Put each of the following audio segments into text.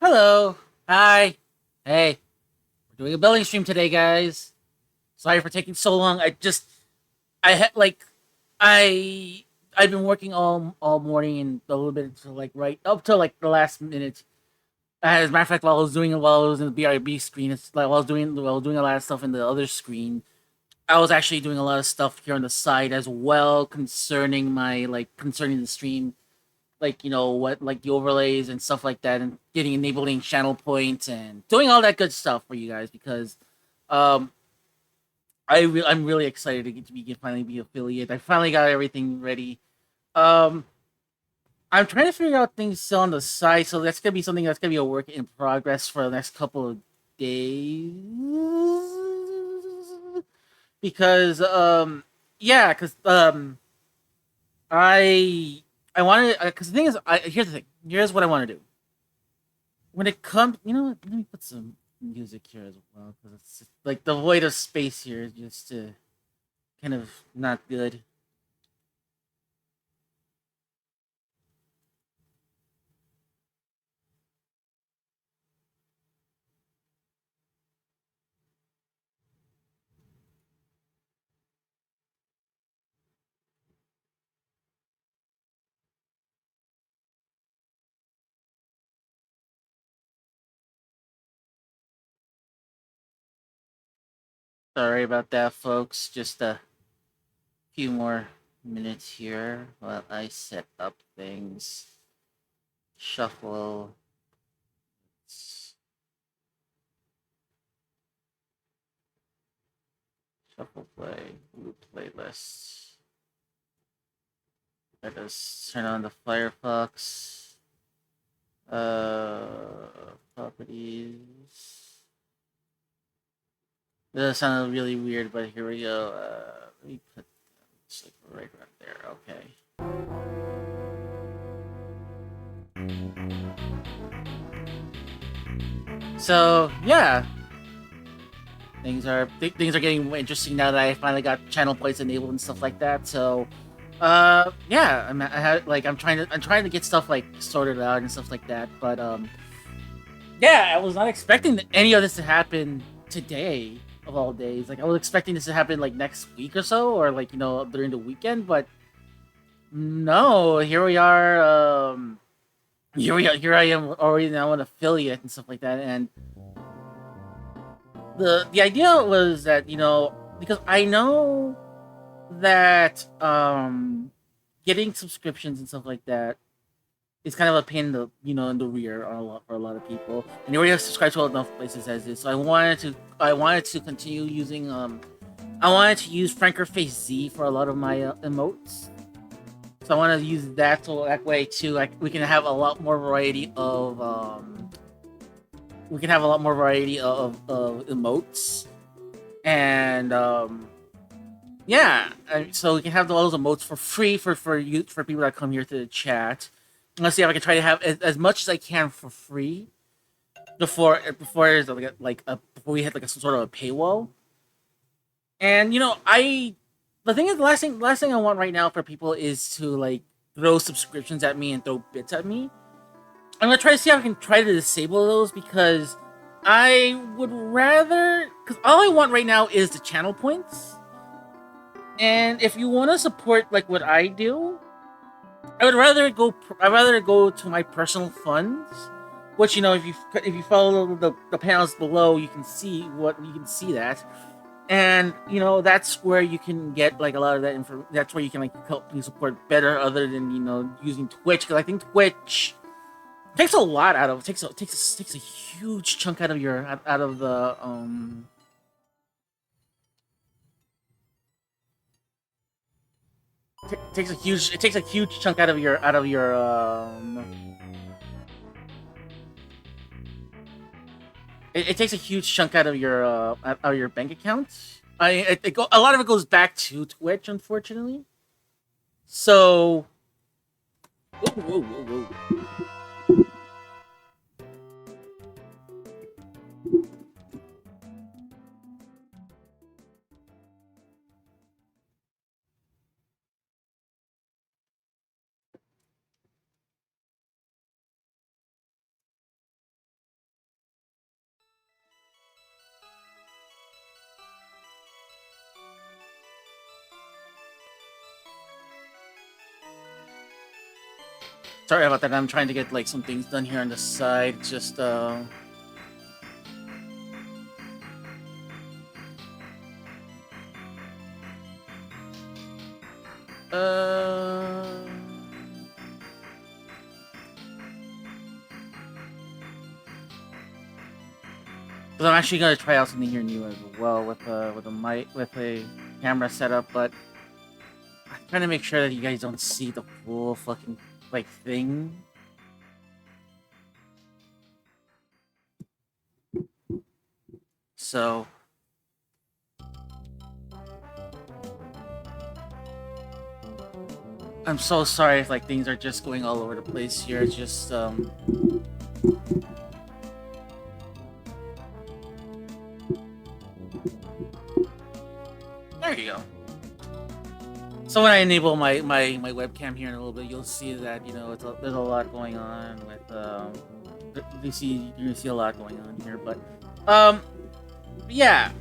Hello. Hi. Hey. We're doing a building stream today, guys. Sorry for taking so long. I had like I I've been working all morning and a little bit to like right up to like the last minute. As a matter of fact, while I was in the BRB screen, it's like while I was doing a lot of stuff in the other screen. I was actually doing a lot of stuff here on the side as well concerning the stream, like what, like the overlays and stuff like that, and getting enabling channel points and doing all that good stuff for you guys because um I'm really excited to finally be affiliate. I finally got everything ready. um I'm trying to figure out things still on the side, so that's gonna be something that's gonna be a work in progress for the next couple of days, because yeah, because I I wanted, because the thing is, here's the thing. Here's what I want to do. When it comes, let me put some music here as well, because it's just, like, the void of space here is just kind of not good. Sorry about that, folks. Just a few more minutes here while I set up things. Shuffle. Shuffle play. Loop playlist. Let us turn on the Firefox. Properties. That sounded really weird, but here we go. Let me put this like right around there. Okay. So yeah, things are getting more interesting now that I finally got channel plates enabled and stuff like that. So, yeah, I'm trying to get stuff like sorted out and stuff like that. But yeah, I was not expecting any of this to happen today of all days. Like, I was expecting this to happen like next week or so, or like during the weekend. But no, here we are. Here I am already now an affiliate and stuff like that. And the idea was that, because I know that getting subscriptions and stuff like that is kind of a pain in the in the rear on for a lot of people, and you already have subscribed to enough places as is. So I wanted to continue using I wanted to use Franker Face Z for a lot of my emotes. So I want to use that, so that way too, like, we can have a lot more variety of emotes. And yeah, so we can have those emotes for free for people that come here to the chat. Let's see if I can try to have as much as I can for free before there's before we hit like a sort of a paywall. And I the thing is, last thing I want right now for people is to like throw subscriptions at me and throw bits at me. I'm gonna try to see how I can try to disable those, because I would rather, because all I want right now is the channel points. And if you want to support like what I do, I'd rather go to my personal funds, which, if you follow the panels below, you can see that. And that's where you can get like a lot of that info. That's where you can like help me support better, other than using Twitch, because I think Twitch takes a lot out of takes a huge chunk out of the it takes a huge chunk out of your it takes a huge chunk out of your bank account. A lot of it goes back to Twitch, unfortunately. So, whoa, whoa, whoa, whoa. Sorry about that. I'm trying to get like some things done here on the side. Just uh. Because I'm actually gonna try out something here new as well with a mic with a camera setup, but I'm trying to make sure that you guys don't see the full fucking like thing. So I'm so sorry if like things are just going all over the place here. It's just there you go. So when I enable my webcam here in a little bit, you'll see that there's a lot going on with you see a lot going on here, but yeah.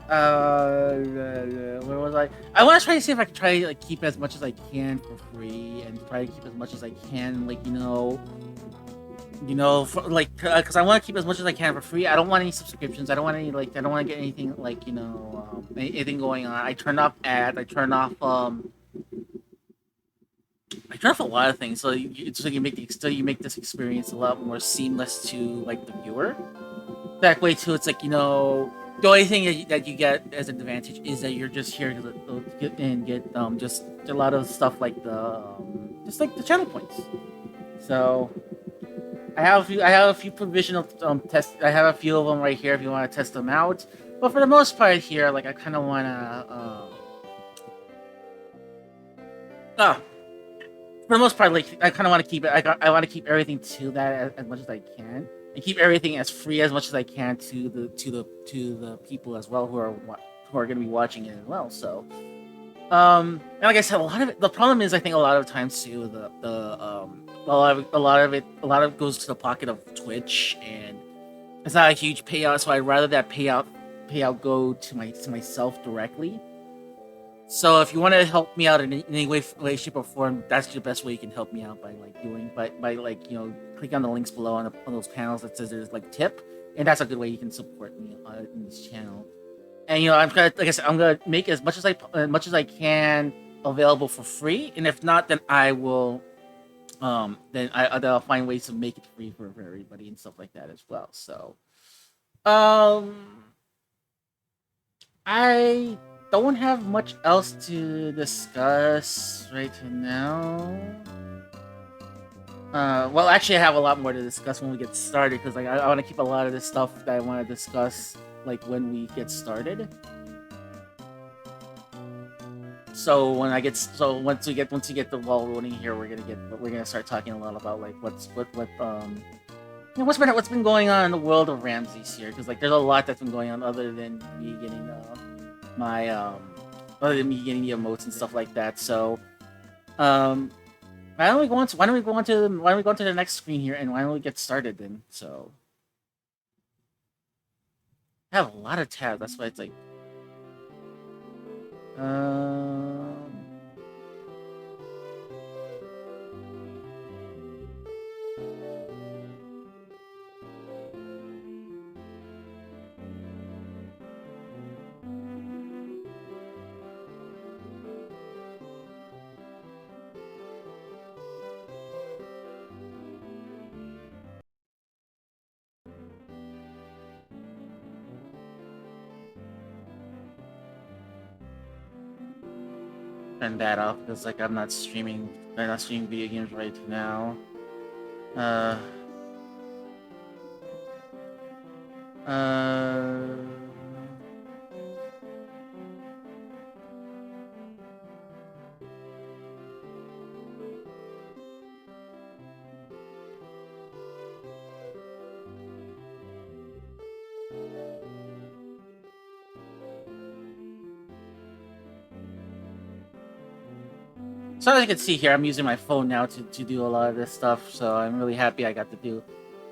Where was I? I want to try to see if I can try to like keep as much as I can for free and try to keep as much as I can, like because I want to keep as much as I can for free. I don't want any subscriptions. I don't want any I don't want to get anything like anything going on. I turn off ads. I turn off a lot of things so you make this experience a lot more seamless to like the viewer. That way too, it's like the only thing that you get as an advantage is that you're just here to get just a lot of stuff like just like the channel points. So I have a few provisional tests. I have a few of them right here if you want to test them out. But for the most part here, like I kind of want to. For the most part, like I kind of want to keep it. I want to keep everything to that as much as I can, and keep everything as free as much as I can to the people as well who are going to be watching it as well. So, and like I said, a lot of it. The problem is, I think a lot of times too, a lot of it goes to the pocket of Twitch, and it's not a huge payout. So I'd rather that payout go to myself directly. So if you want to help me out in any way, shape, or form, that's the best way you can help me out by click on the links below on those panels that says there's like tip, and that's a good way you can support me in this channel. And I'm gonna, like I said, I'm gonna make as much as I can available for free, and if not, then I will, then I'll find ways to make it free for everybody and stuff like that as well. So, I don't have much else to discuss right now. Well, actually, I have a lot more to discuss when we get started because I want to keep a lot of this stuff that I want to discuss like when we get started. So once we get the ball rolling here, we're gonna start talking a lot about like what's been going on in the world of Ramses here, because like there's a lot that's been going on other than me getting the emotes and stuff like that. So why don't we go on to the next screen here, and why don't we get started then? So I have a lot of tabs. That's why it's like turn that off because like I'm not streaming video games right now. So as you can see here, I'm using my phone now to do a lot of this stuff. So I'm really happy I got to do.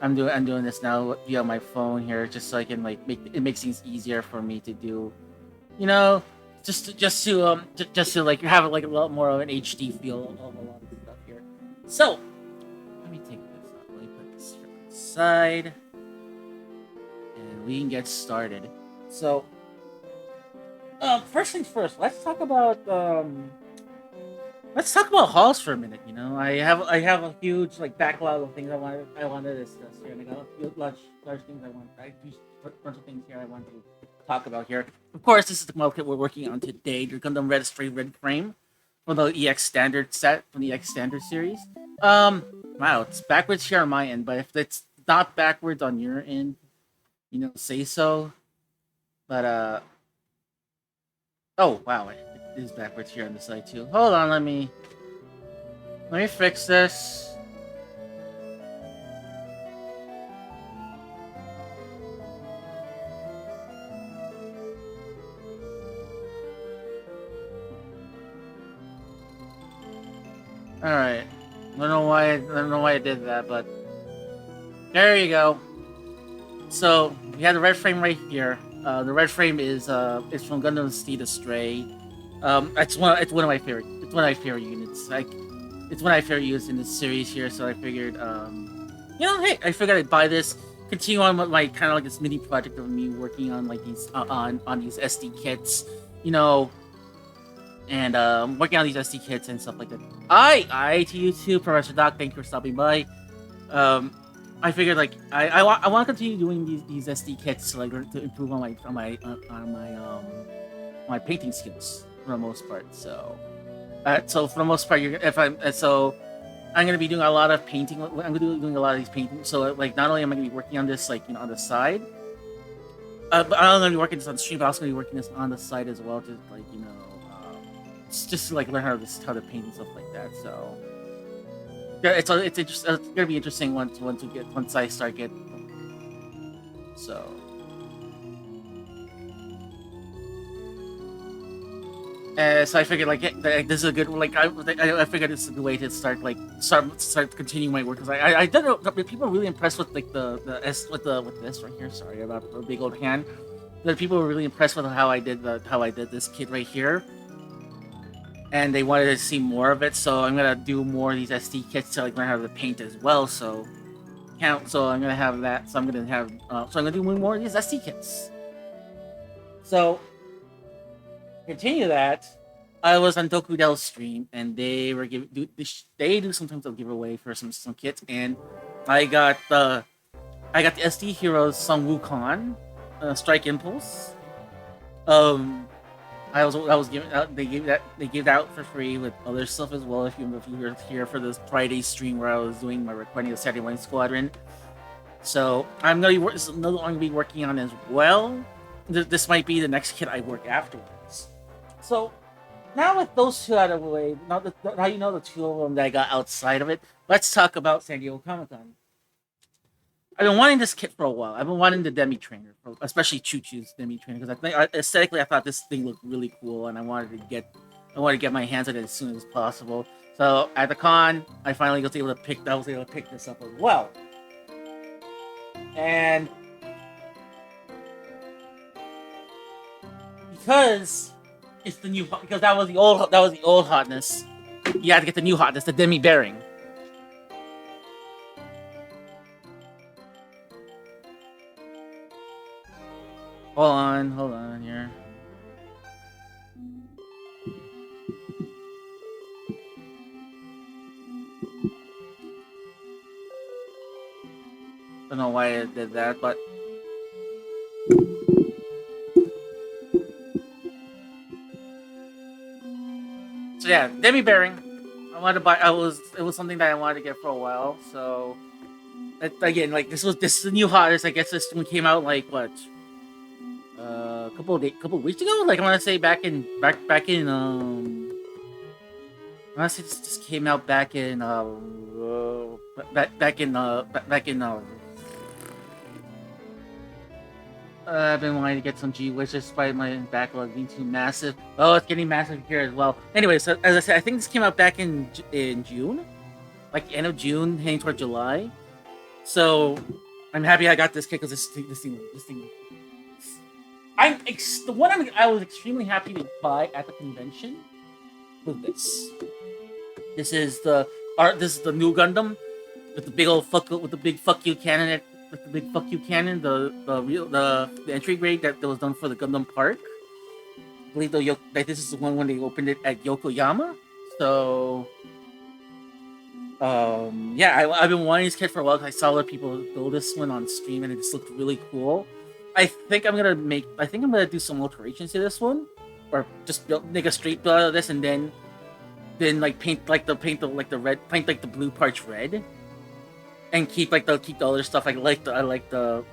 I'm doing this now via my phone here, just so I can like make things easier for me to do. Just to like have like a lot more of an HD feel of a lot of stuff here. So let me take this out. Let me put this here on the side, and we can get started. So, first things first. Let's talk about halls for a minute. You know, I have a huge like backlog of things I want to discuss here, and I got a few large things I do a bunch of things here I want to talk about here. Of course, this is the model kit we're working on today, the Gundam Red Astray Red Frame from the EX Standard set from the EX Standard series. Wow, it's backwards here on my end, but if it's not backwards on your end, you know, say so. But oh wow, it is backwards here on the side too. Hold on, let me fix this. All right. I don't know why I did that, but there you go. So we have the red frame right here. The red frame is from Gundam Seed Astray. It's one of my favorite. It's one of my favorite units. Like it's one of my favorite units in this series here. So I figured, hey, I figured I'd buy this. Continue on with my kind of like this mini project of me working on like these on these SD kits, you know, and working on these SD kits and stuff like that. I to you too, Professor Doc. Thank you for stopping by. Um, I figured like I want to continue doing these SD kits to to improve on my painting skills for the most part. So for the most part, I'm gonna be doing a lot of painting. I'm gonna be doing a lot of these paintings. So like not only am I gonna be working on this like on the side, but I'm gonna be working this on stream. But I'm also gonna be working this on the side as well, just like just to like learn how to paint and stuff like that. So yeah, it's gonna be interesting once I start getting. So so I figured this is a good I figured this is a good way to start continuing my work because I did know people were really impressed with like the S with this right here. Sorry about the big old hand. But people were really impressed with how I did this kit right here. And they wanted to see more of it, so I'm gonna do more of these SD kits to like learn how to paint as well. So I'm gonna have that. So I'm gonna do more of these SD kits. So continue that. I was on Dokudel's stream, and they were they do sometimes they'll give away for some kits, and I got the SD Heroes Sung Wukong, Strike Impulse. I was giving out. They gave that out for free with other stuff as well. If you were here for this Friday stream where I was doing my recording of Saturday Morning Squadron, so this is another one I'm gonna be working on as well. This might be the next kit I work afterwards. So now with those two out of the way, now you know the two of them that I got outside of it. Let's talk about San Diego Comic-Con. I've been wanting this kit for a while. I've been wanting the Demi Trainer, especially Choo Choo's Demi Trainer, because aesthetically I thought this thing looked really cool, and I wanted to get my hands on it as soon as possible. So at the con, I finally was able to pick this up as well. And because that was the old hotness, you had to get the new hotness, the Demi Bearing. Hold on here. Don't know why I did that, but so yeah, Demi Bearing. I wanted to buy. It was something that I wanted to get for a while. So again, like this is the new hottest. I guess this one came out like what? A couple of weeks ago. Like I want to say back in I want to say this came out back in I've been wanting to get some G-Wish despite my backlog being too massive. Oh, it's getting massive here as well. Anyway, so as I said, I think this came out back in June, like end of June, heading toward July. So I'm happy I got this kit because this thing. The one I was extremely happy to buy at the convention was this. This is the new Gundam. with the big old fuck you cannon with the big fuck you cannon, the entry grade that was done for the Gundam Park. I believe this is the one when they opened it at Yokoyama. So yeah, I've been wanting this kit for a while because I saw a lot of people build this one on stream and it just looked really cool. I think I'm gonna do some alterations to this one, or just make a straight build out of this and then paint the blue parts red, and keep the other stuff. I like the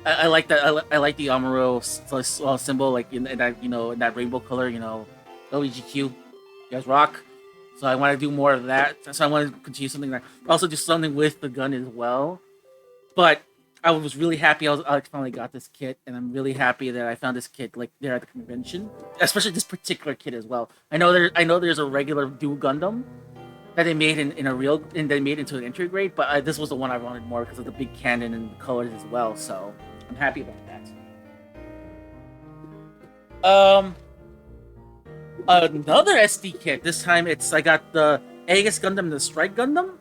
Amuro symbol, like in that, in that rainbow color, LGQ. You guys rock. So I want to do more of that. So I want to continue something like that. Also do something with the gun as well. But I was really happy I finally got this kit, and I'm really happy that I found this kit like there at the convention, especially this particular kit as well. I know there's a regular dual Gundam that they made they made into an entry grade, but this was the one I wanted more because of the big cannon and the colors as well. So I'm happy about that. Another SD kit. This time I got the Aegis Gundam and the Strike Gundam.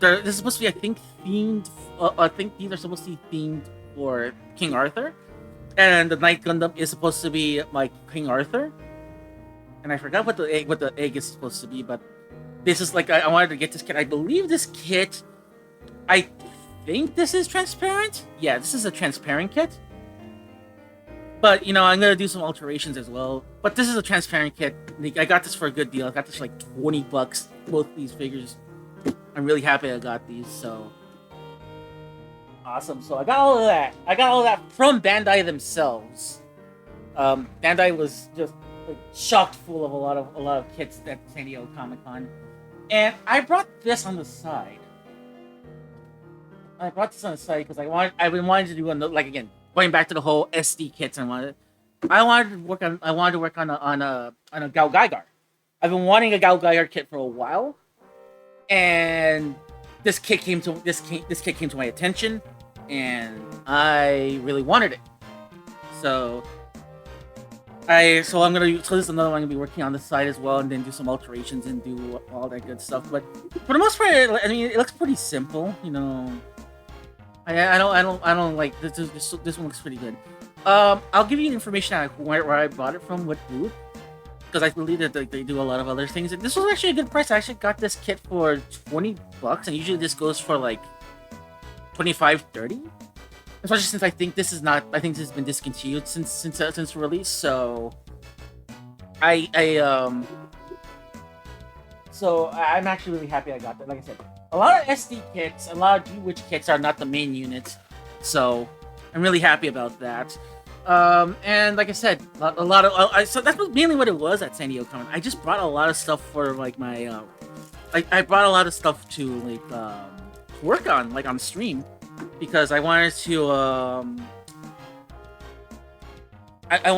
This is supposed to be, I think, themed. I think these are supposed to be themed for King Arthur, and the Night Gundam is supposed to be like King Arthur. And I forgot what the Aegis is supposed to be, but this is like I wanted to get this kit. I believe this kit. I think this is transparent. Yeah, this is a transparent kit. But, I'm going to do some alterations as well. But this is a transparent kit. I got this for a good deal. I got this for like $20, both these figures. I'm really happy I got these, so... Awesome. So I got all of that. I got all of that from Bandai themselves. Bandai was just like chock full of a lot of kits at San Diego Comic-Con. And I brought this on the side. Because I've been wanting to do again, going back to the whole SD kits, I wanted to work on a Gao Gaigar. I've been wanting a Gao Gaigar kit for a while, and this kit came to my attention, and I really wanted it. So this is another one I'm gonna be working on this side as well, and then do some alterations and do all that good stuff. But for the most part, it looks pretty simple, I don't like this. This one looks pretty good. I'll give you information on where I bought it from, what booth, because I believe that they do a lot of other things. And this was actually a good price. I actually got this kit for $20, and usually this goes for like 25, 30. Especially since I think this has been discontinued since release. So so I'm actually really happy I got that. Like I said, a lot of SD kits, a lot of G-Witch kits are not the main unit, so I'm really happy about that. And like I said, a lot of so that's mainly what it was at San Diego Comic. I just brought a lot of stuff for like my I brought a lot of stuff to like work on like on stream, because I wanted to I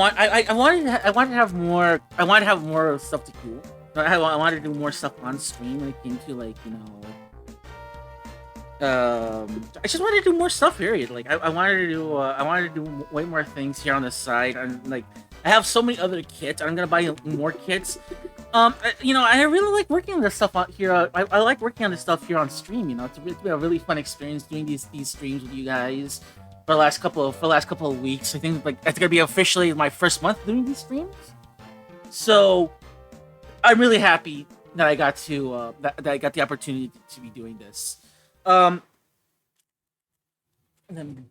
wanted to have more stuff to do. I wanted to do more stuff on stream when it came to like I just wanted to do more stuff. Period. Like I wanted to do way more things here on the side. And like I have so many other kits. I'm gonna buy more kits. I really like working on this stuff out here. I like working on this stuff here on stream. It's been a really fun experience doing these streams with you guys for the last couple of weeks. I think like it's gonna be officially my first month doing these streams. So I'm really happy that I got to that I got the opportunity to be doing this. Let me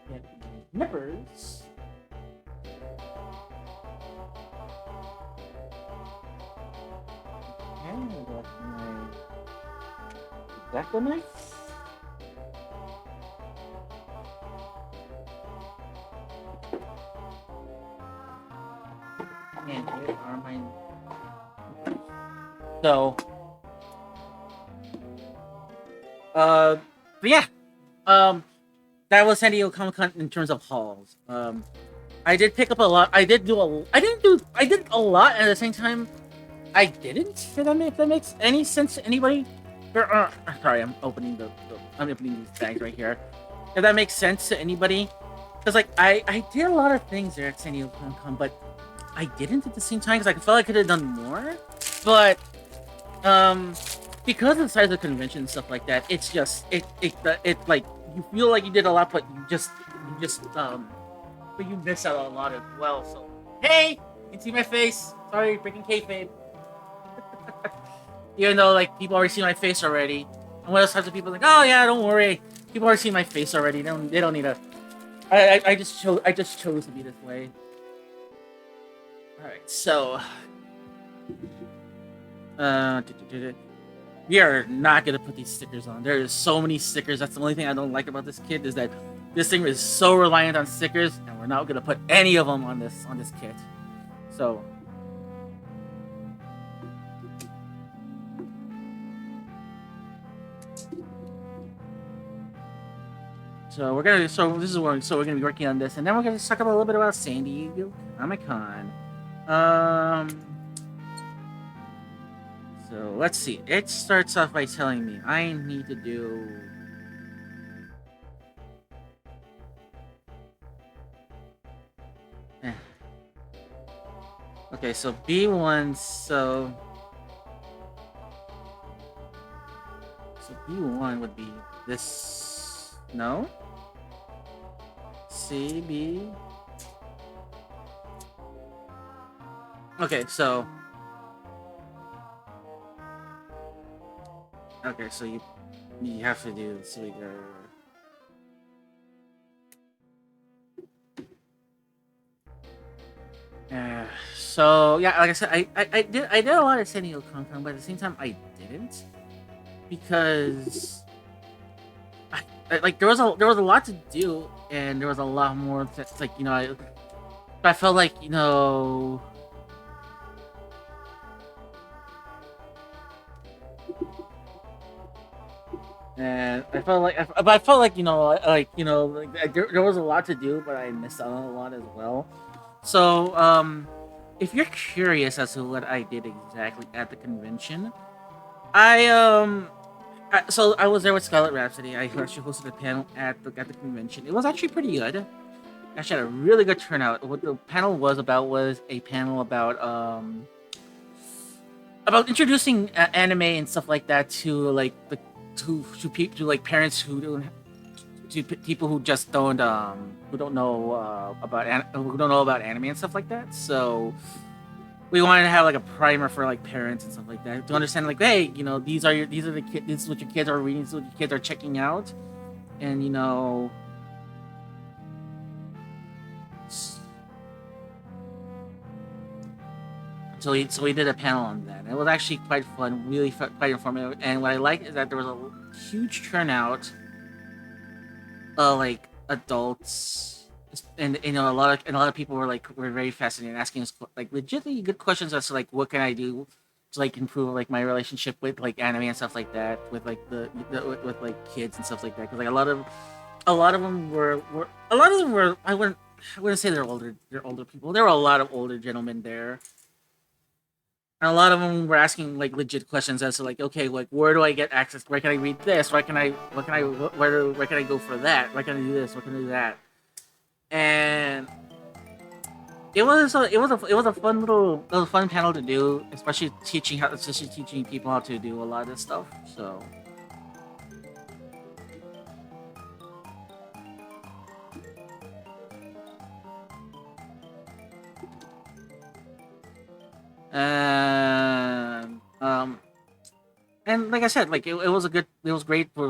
get my nippers. And I got my Exacto knife. And here are my... So, but yeah, that was San Diego Comic-Con in terms of hauls. I did pick up a lot. I did a lot at the same time. I didn't. If that makes any sense to anybody. Sorry, I'm opening these bags right here. If that makes sense to anybody, because like I did a lot of things there at San Diego Comic-Con, but I didn't at the same time because I felt like I could have done more, but um, because of the size of the convention and stuff like that, it's just it like you feel like you did a lot, but but you miss out on a lot as well. So hey, you can see my face. Sorry, breaking kayfabe. Even though like people already see my face already, and what else types of people like, oh yeah, don't worry, people already see my face already. They don't need a. I just chose to be this way. All right, so uh, we are not gonna put these stickers on. There is so many stickers. That's the only thing I don't like about this kit is that this thing is so reliant on stickers, and we're not gonna put any of them on this kit. So we're gonna be working on this, and then we're gonna talk about a little bit about San Diego Comic Con. Um, so let's see. It starts off by telling me I need to do. Eh. Okay, so B1. So B1 would be this. No. CB. Okay, so you have to do so we go. So yeah, like I said, I did a lot of San Diego Comic Con, but at the same time I didn't because like there was a lot to do and there was a lot more that's like I felt like and I felt like there was a lot to do, but I missed out on a lot as well. So if you're curious as to what I did exactly at the convention, so I was there with Scarlet Rhapsody. I actually hosted a panel at the convention. It was actually pretty good. Actually had a really good turnout. What the panel was about was a panel about introducing anime and stuff like that to like the to like parents who don't to people who just who don't know who don't know about anime and stuff like that. So we wanted to have like a primer for like parents and stuff like that to understand like, hey, these are the kids, this is what your kids are reading, this is what your kids are checking out, and so we did a panel on that. It was actually quite fun, really quite informative. And what I liked is that there was a huge turnout of like adults, and a lot of people were very fascinated, asking us like legitimately good questions as to like what can I do to like improve like my relationship with like anime and stuff like that, with like with like kids and stuff like that. Because like a lot of them were I wouldn't say they're older people. There were a lot of older gentlemen there. And a lot of them were asking like legit questions as to like, okay, like where do I get access? Where can I read this? Where can I go for that? Where can I do this? Where can I do that? And it was a fun panel to do, especially teaching people how to do a lot of this stuff. So and and like I said, like it was great. It was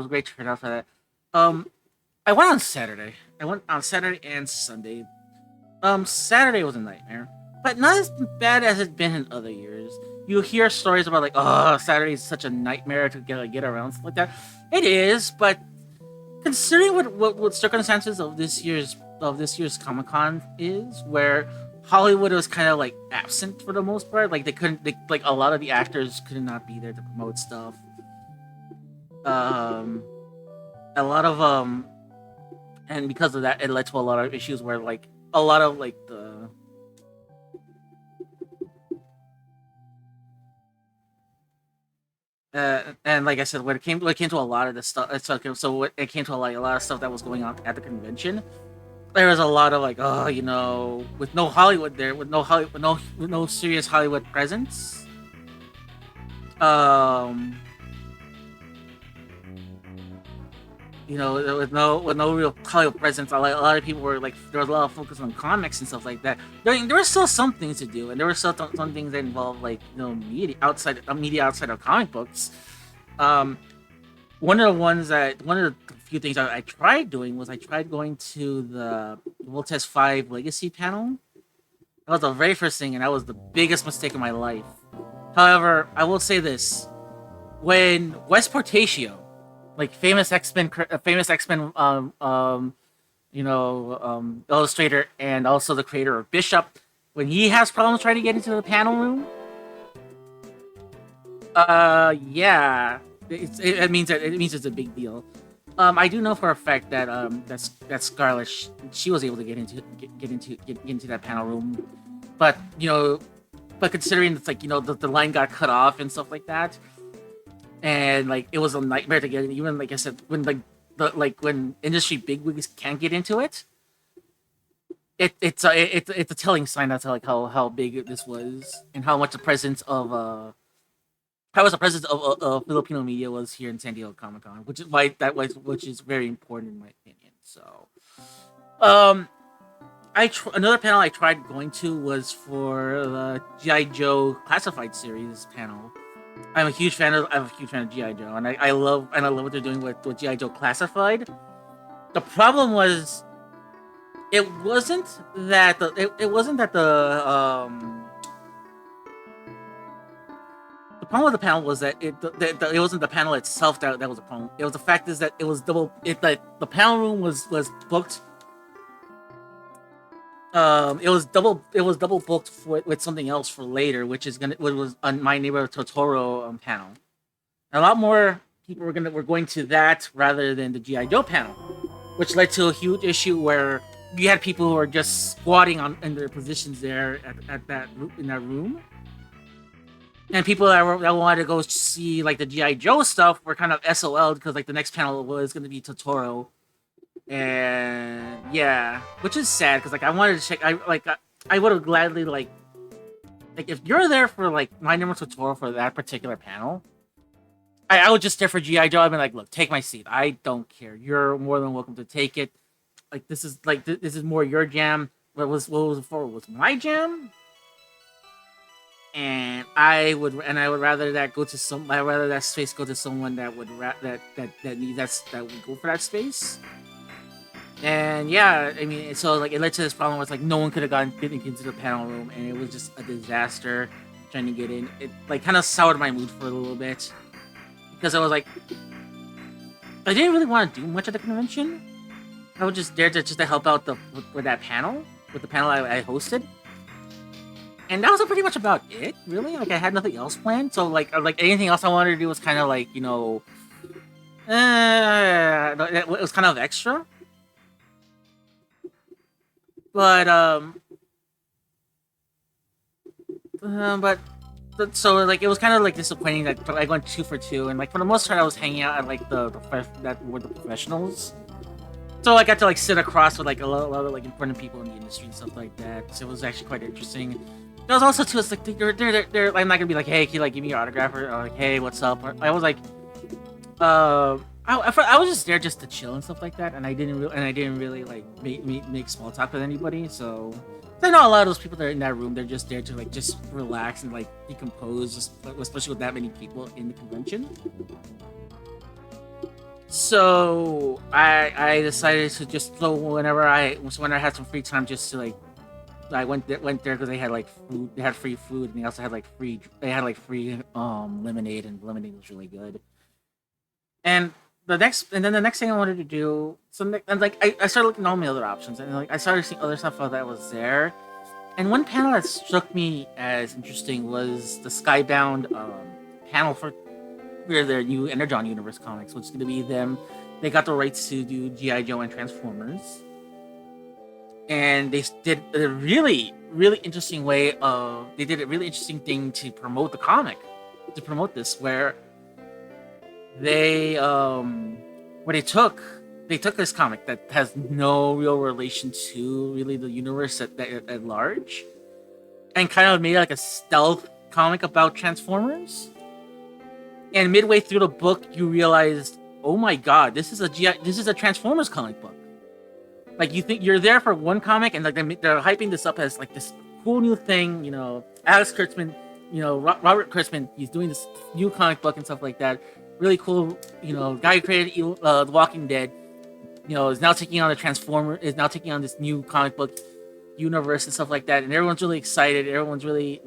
great turnout for that. Um, I went on Saturday. I went on Saturday and Sunday. Saturday was a nightmare, but not as bad as it's been in other years. You hear stories about like, oh, Saturday is such a nightmare to get around stuff like that. It is, but considering what circumstances of this year's Comic Con is, where Hollywood was kind of like absent for the most part, like like a lot of the actors could not be there to promote stuff. Um, a lot of and because of that, it led to a lot of issues where like a lot of like the and like I said, when it came to a lot of the stuff, so it came to a lot of stuff that was going on at the convention. there was a lot of like, oh, with no Hollywood there, with no Hollywood, with no serious Hollywood presence. Um, with no real Hollywood presence. A lot of people were like, there was a lot of focus on comics and stuff like that. There were still some things to do, and there were still some things that involved like media outside of comic books. Um, one of the few things I tried doing was I tried going to the Voltes 5 Legacy panel. That was the very first thing, and that was the biggest mistake of my life. However, I will say this: when Wes Portatio, like famous X Men, illustrator and also the creator of Bishop, when he has problems trying to get into the panel room, yeah, it means it's a big deal. I do know for a fact that that Scarlet she was able to get into that panel room, but considering it's like the line got cut off and stuff like that, and like it was a nightmare to get in. Even like I said, when when industry bigwigs can't get into it, it's a telling sign as to like how big this was and how much the presence of Filipino media was here in San Diego Comic Con, which is very important in my opinion. So, um, another panel I tried going to was for the GI Joe Classified series panel. I'm a huge fan of GI Joe, and I love what they're doing with GI Joe Classified. The problem was the problem with the panel was that it wasn't the panel itself that was a problem. It was the fact is that it was double. The panel room was booked. It was double booked with something else for later, which was on My Neighbor Totoro panel. And a lot more people were going to that rather than the GI Joe panel, which led to a huge issue where you had people who were just squatting in their positions there at that in that room, and people that wanted to go see like the GI Joe stuff were kind of SOL'd because like the next panel was going to be Totoro, and yeah, which is sad because like I wanted to check. I would have gladly like if you're there for like My Neighbor Totoro for that particular panel, I would just stare for GI Joe. I'd be like, look, take my seat. I don't care. You're more than welcome to take it. Like this is more your jam. What was it for? It was my jam. And I would rather I'd rather that space go to someone that would that would go for that space. And yeah, I mean, so like it led to this problem where it's like no one could have gotten into the panel room, and it was just a disaster trying to get in. It like kind of soured my mood for a little bit because I was like, I didn't really want to do much at the convention. I was just there to help out with that panel, with the panel I hosted. And that was pretty much about it, really. Like I had nothing else planned, so like anything else I wanted to do was kind of like it was kind of extra. But but so like it was kind of like disappointing that I went 2 for 2, and like for the most part I was hanging out at like that were the professionals. So I got to like sit across with like a lot of like important people in the industry and stuff like that. So it was actually quite interesting. There was also too, it's like they're I'm not gonna be like, hey, can you like give me your autograph or like, hey, what's up? Or, I was like, I was just there just to chill and stuff like that, and I didn't really like make small talk with anybody. So I know a lot of those people that are in that room, they're just there to like just relax and like decompose, especially with that many people in the convention. So I decided to just go when I had some free time, just to like I went there because they had like food, they had free food, and they also had like free lemonade, and lemonade was really good. And then the next thing I wanted to do, and like I started looking at all my other options, and like I started seeing other stuff that was there. And one panel that struck me as interesting was the Skybound panel for their new Energon Universe comics, which is going to be them. They got the rights to do GI Joe and Transformers, and they did a really really interesting way of they did a really interesting thing to promote the comic, to promote this, where they they took this comic that has no real relation to really the universe at large, and kind of made like a stealth comic about Transformers. And midway through the book, you realized, oh my god, this is a Transformers comic book. Like you think you're there for one comic, and like they're hyping this up as like this cool new thing. You know, Alex Kurtzman, Robert Kurtzman, he's doing this new comic book and stuff like that. Really cool. You know, guy who created The Walking Dead. You know, is now taking on this new comic book universe and stuff like that, and everyone's really excited. Everyone's really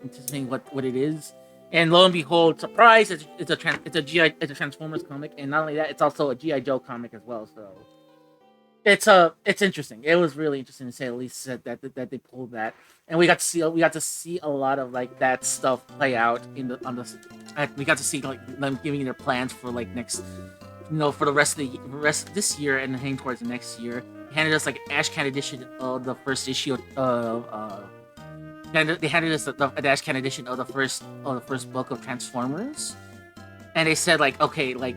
anticipating what it is. And lo and behold, surprise! It's a Transformers comic, and not only that, it's also a GI Joe comic as well. So it's interesting. It was really interesting to say at least that they pulled that, and we got to see a lot of like that stuff play out we got to see like them giving their plans for like next, for the rest of this year and heading towards the next year. They handed us like an Ash Can edition of the first issue of they handed us the Ash Can edition of the first book of Transformers, and they said like, okay, the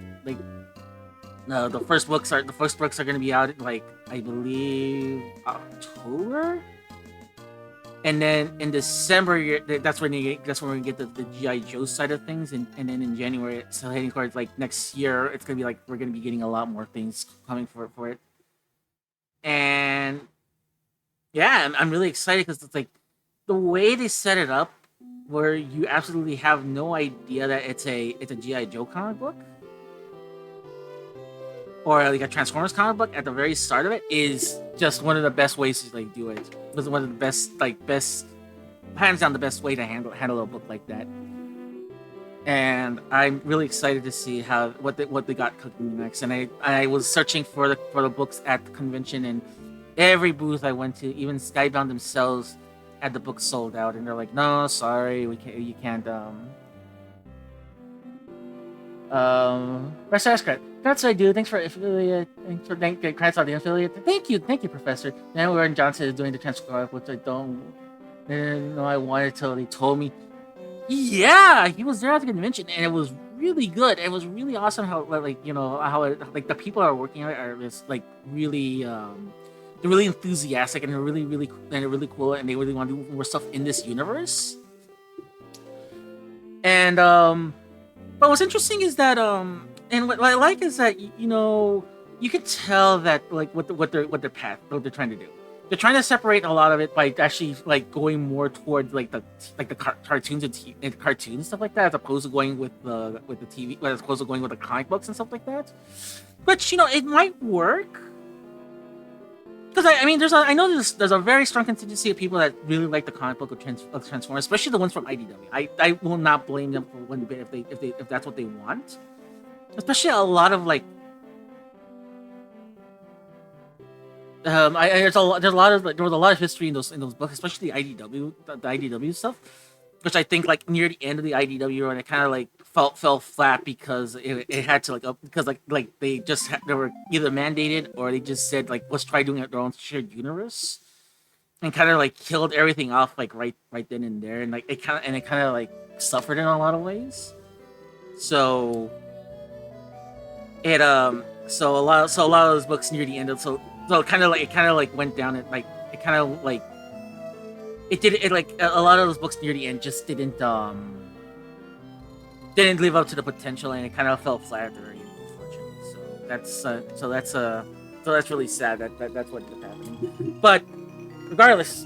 first books are going to be out like I believe October, and then in December that's when we're gonna get the GI Joe side of things, and then in January, so heading towards like next year, it's gonna be like we're gonna be getting a lot more things coming for it, and yeah, I'm really excited because it's like the way they set it up, where you absolutely have no idea that it's a GI Joe comic book or like a Transformers comic book at the very start of it, is just one of the best ways to like do it. It was one of the best, hands down the best way to handle a book like that. And I'm really excited to see what they got cooking next. And I was searching for the books at the convention, and every booth I went to, even Skybound themselves, had the book sold out, and they're like, "No, sorry, you can't." Professor Ascrat, that's what I do. Thanks for affiliate. Thanks for credits on the affiliate. Thank you, Professor. Then Warren Johnson is doing the transfer, which I didn't know I wanted till they told me. Yeah, he was there at the convention, and it was really good. It was really awesome how the people are working on it are just like really they're really enthusiastic, and they're really cool, and they really want to do more stuff in this universe. And but what's interesting is that and what I like is that you can tell that like what they're trying to do. They're trying to separate a lot of it by actually like going more towards like the cartoons and cartoons stuff like that, as opposed to going with the TV, as opposed to going with the comic books and stuff like that. Which it might work. Because I mean, there's a very strong contingency of people that really like the comic book of Transformers, especially the ones from IDW. I will not blame them for one bit if that's what they want. Especially a lot of like, there was a lot of history in those books, especially the IDW stuff, which I think like near the end of the IDW run, it kind of like fell flat because it had to because they were either mandated or they just said like, let's try doing their own shared universe, and kind of like killed everything off like right then and there, and like it kind of like suffered in a lot of ways. So it so a lot of those books near the end of so it kind of like went down, and like it kind of like it like a lot of those books near the end just didn't live up to the potential, and it kind of fell flat at the very end, unfortunately. So that's really sad that's what happened. But regardless,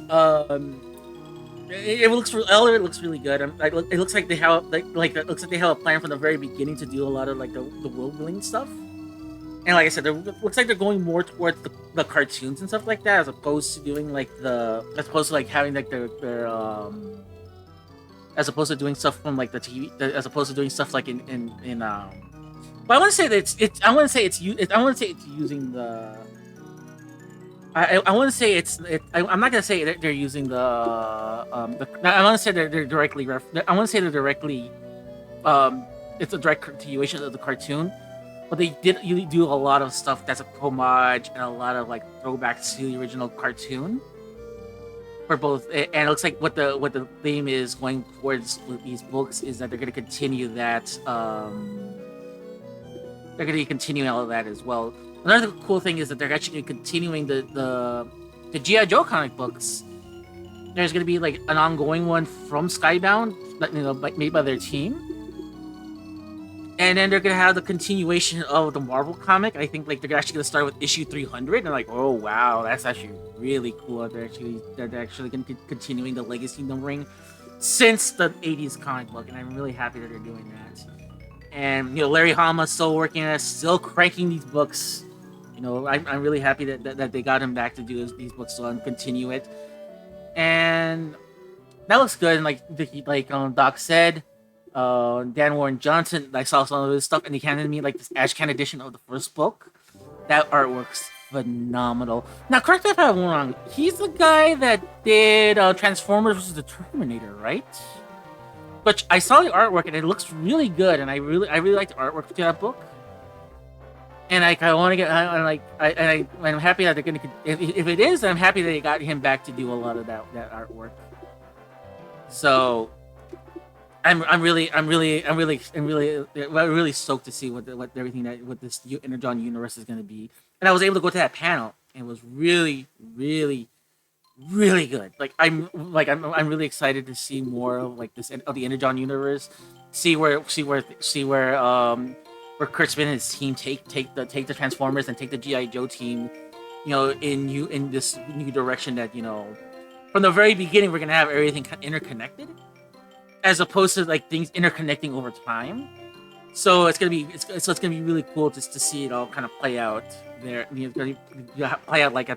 it looks really good. It looks like they have it looks like they have a plan from the very beginning to do a lot of like the world building stuff. And like I said, it looks like they're going more towards the cartoons and stuff like that, as opposed to doing like having like their as opposed to doing stuff from like the TV, as opposed to doing stuff like in but I want to say that I want to say it's using the I want to say I'm not gonna say they're using the I want to say they're directly it's a direct continuation of the cartoon. But they did do a lot of stuff that's a homage and a lot of like throwbacks to the original cartoon for both. And it looks like what the theme is going towards with these books is that they're going to continue that. They're going to continue all of that as well. Another cool thing is that they're actually continuing the GI Joe comic books. There's gonna be like an ongoing one from Skybound, like made by their team, and then they're gonna have the continuation of the Marvel comic. I think like they're actually gonna start with issue 300, and like, oh wow, that's actually really cool. They're actually gonna be continuing the legacy numbering since the 80s comic book, and I'm really happy that they're doing that. And Larry Hama's still working on it, still cranking these books. I'm really happy that they got him back to do these books so and continue it. And that looks good. And like Doc said, Dan Warren Johnson, I saw some of his stuff, and he handed me like this Ashcan edition of the first book. That artwork's phenomenal. Now, correct me if I'm wrong. He's the guy that did Transformers vs. the Terminator, right? But I saw the artwork and it looks really good, and I really like the artwork to that book. And I want to get, I'm happy that they're gonna. If it is, I'm happy that they got him back to do a lot of that artwork. So I'm really stoked to see what everything that what this Energon universe is gonna be. And I was able to go to that panel, and it was really, really, really good. I'm really excited to see more of like this of the Energon universe. Where Kurtzman and his team take the Transformers and take the GI Joe team, in this new direction that from the very beginning we're gonna have everything interconnected, as opposed to like things interconnecting over time. So it's gonna be really cool just to see it all kind of play out there. It's gonna play out like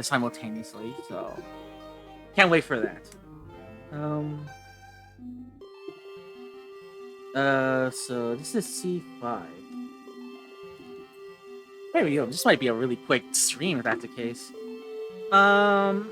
simultaneously. So can't wait for that. Um. So this is C5. There we go. This might be a really quick stream if that's the case. Um.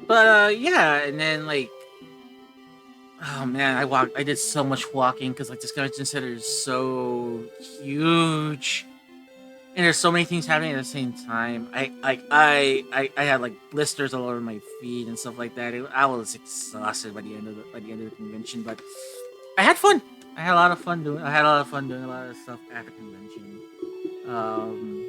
But yeah, and then like, oh man, I did so much walking because like this convention center is so huge, and there's so many things happening at the same time. I had like blisters all over my feet and stuff like that. I was exhausted by the end of the convention, but I had fun. I had a lot of fun doing a lot of stuff at the convention. Um,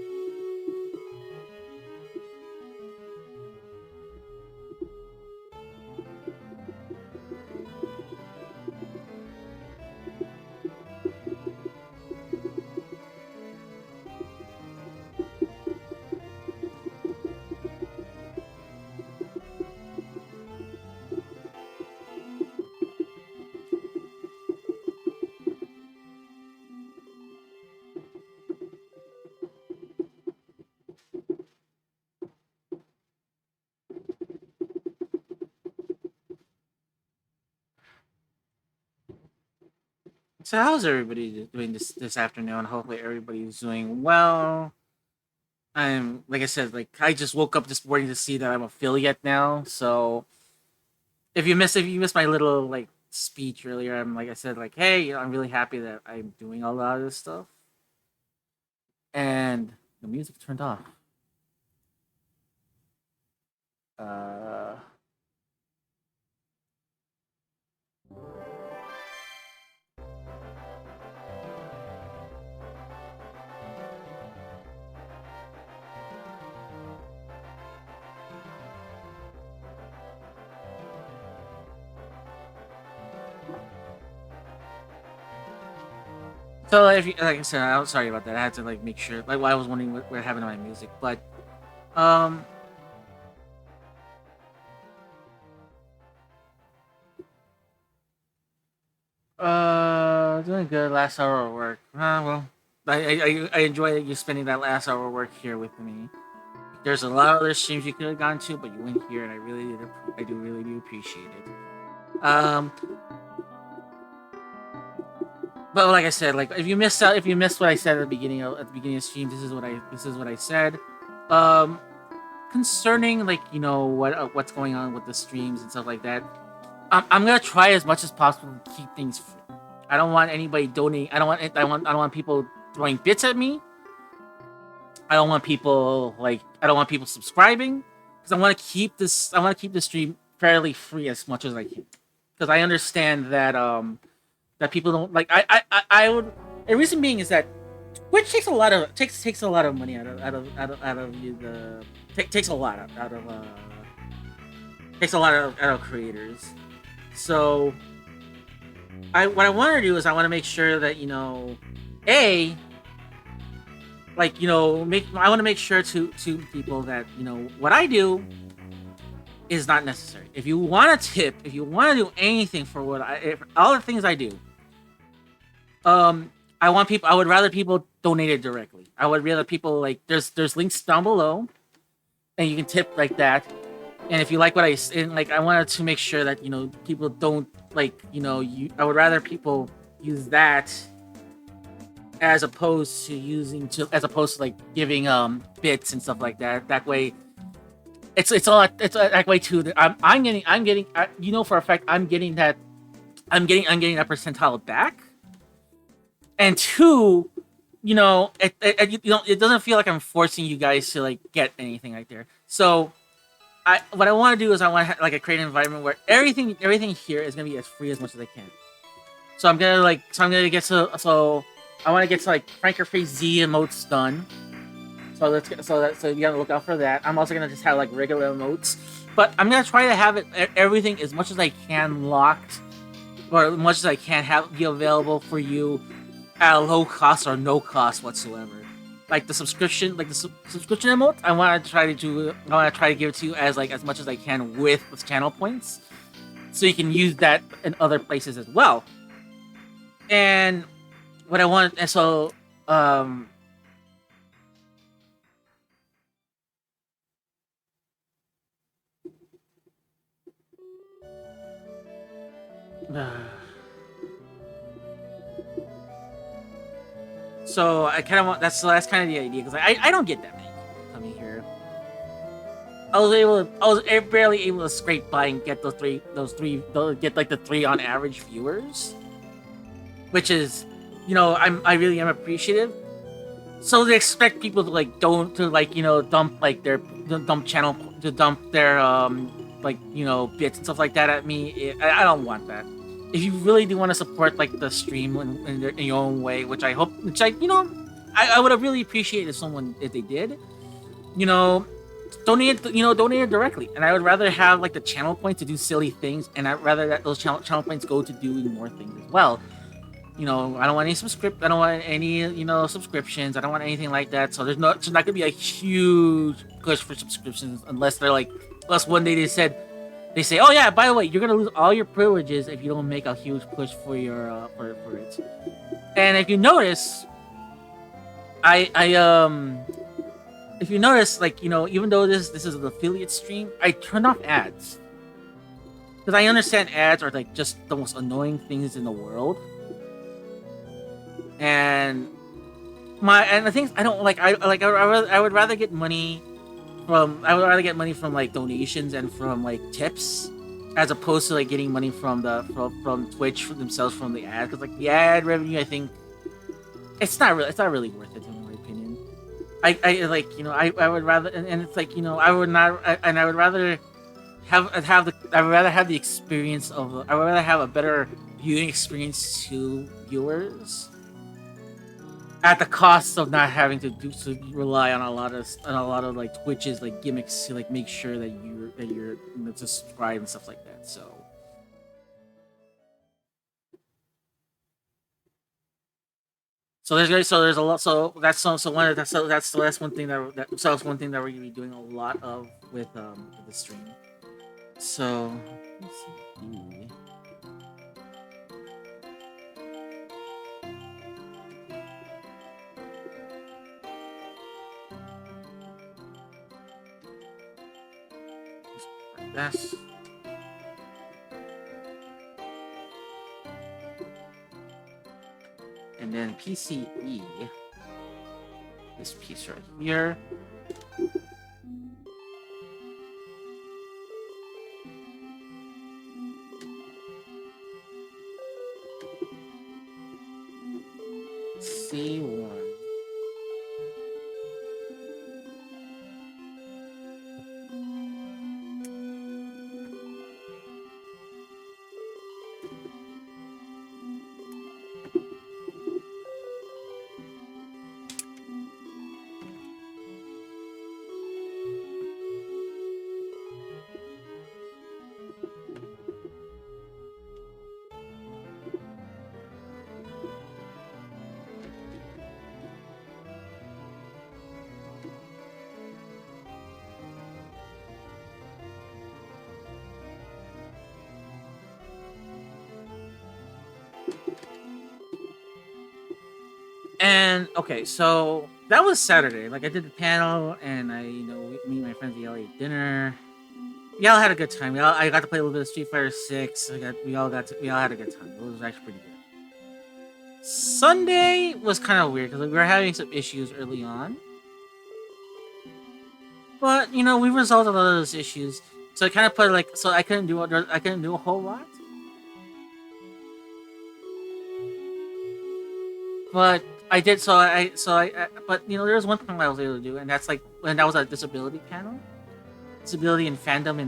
so how's everybody doing this afternoon? Hopefully everybody's doing well. I'm like I said, like I just woke up this morning to see that I'm affiliate now. So if you missed my little like speech earlier, I'm like I said, like, hey, I'm really happy that I'm doing a lot of this stuff. And the music turned off. Uh so if you, like I said, I'm sorry about that. I had to like make sure like I was wondering what happened to my music. But um doing good last hour of work. Well, I enjoy you spending that last hour of work here with me. There's a lot of other streams you could have gone to, but you went here, and I do really do appreciate it. But like I said, like if you missed what I said at the beginning of stream, this is what I said. Um, Concerning like what's going on with the streams and stuff like that, I'm gonna try as much as possible to keep things free. I don't want anybody donating. I don't want people throwing bits at me. I don't want people subscribing because I want to keep the stream fairly free as much as I can because I understand that that people don't like. I would. The reason being is that Twitch takes a lot of money out of you the takes a lot out of takes a lot out of creators. So what I want to do is I want to make sure that a I want to make sure to people that what I do is not necessary. If you want to tip, if you want to do anything for all the things I do, I would rather people donate it directly. I would rather people there's links down below, and you can tip like that. And if you like what I wanted to make sure that people don't I would rather people use that as opposed to giving bits and stuff like that. That way, it's that way too. I'm getting for a fact I'm getting that percentile back. And two, it doesn't feel like I'm forcing you guys to get anything right there. So, what I want to do is I want to create an environment where everything here is gonna be as free as much as I can. So I'm gonna I want to get to Frank Your Face Z emotes done. So you gotta look out for that. I'm also gonna just have regular emotes, but I'm gonna try to have everything as much as I can locked, or as much as I can be available for you at a low cost or no cost whatsoever. The subscription emote, I want to try to give it to you as much as I can with channel points, so you can use that in other places as well. And what I want, and so so I kind of want that's kind of the idea because I don't get that many people coming here. I was barely able to scrape by and get the three on average viewers, which is, I really am appreciative. So they expect people to dump their bits and stuff like that at me. I don't want that. If you really do want to support the stream in your own way, which I I would have really appreciated if they did, donate it directly. And I would rather have the channel points to do silly things, and I'd rather that those channel points go to doing more things as well. I don't want any subscriptions. I don't want anything like that. So there's not gonna be a huge push for subscriptions unless unless one day they say, oh yeah, by the way, you're gonna lose all your privileges if you don't make a huge push for your for it. And if you notice, if you notice, even though this is an affiliate stream, I turned off ads because I understand ads are just the most annoying things in the world. And the things I don't like, I would rather get money from donations and from tips, as opposed to getting money from Twitch themselves from the ad, because the ad revenue, I think it's not really worth it in my opinion. I would rather, and it's I would not, and I would rather have the experience of, I would rather have a better viewing experience to viewers at the cost of not having to rely on a lot of Twitch's gimmicks to make sure that you're to subscribe and stuff like that. So there's a lot. So that's one thing that's one thing that we're gonna be doing a lot of with the stream. So let's see. this. And then PCE. This piece right here. C1. And okay, so that was Saturday. Like I did the panel, and me and my friends, we all ate dinner. We all had a good time. I got to play a little bit of Street Fighter 6. We all had a good time. It was actually pretty good. Sunday was kind of weird because we were having some issues early on, but we resolved a lot of those issues. So I kind of put I couldn't do a whole lot, but I did. But there was one thing I was able to do, and that was a disability panel, disability and fandom,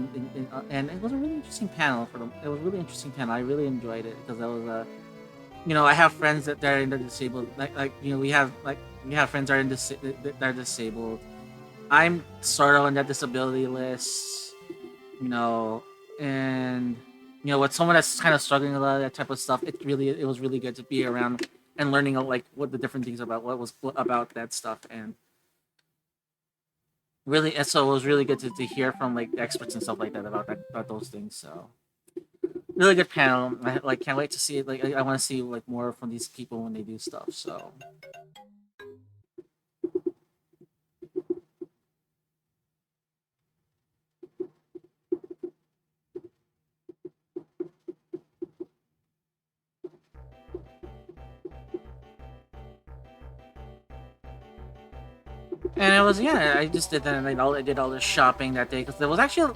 and it was a really interesting panel for them. It was a really interesting panel. I really enjoyed it because that was I have friends that are in the disabled, we have friends that are disabled. I'm sort of on that disability list, and with someone that's kind of struggling with a lot of that type of stuff. It was really good to be around and learning what the different things about that stuff, and really, and so it was really good to hear from experts and stuff like that about those things. So really good panel. I can't wait to see it. I want to see more from these people when they do stuff. So. And it was I just did that, and I did all this shopping that day because there was actually,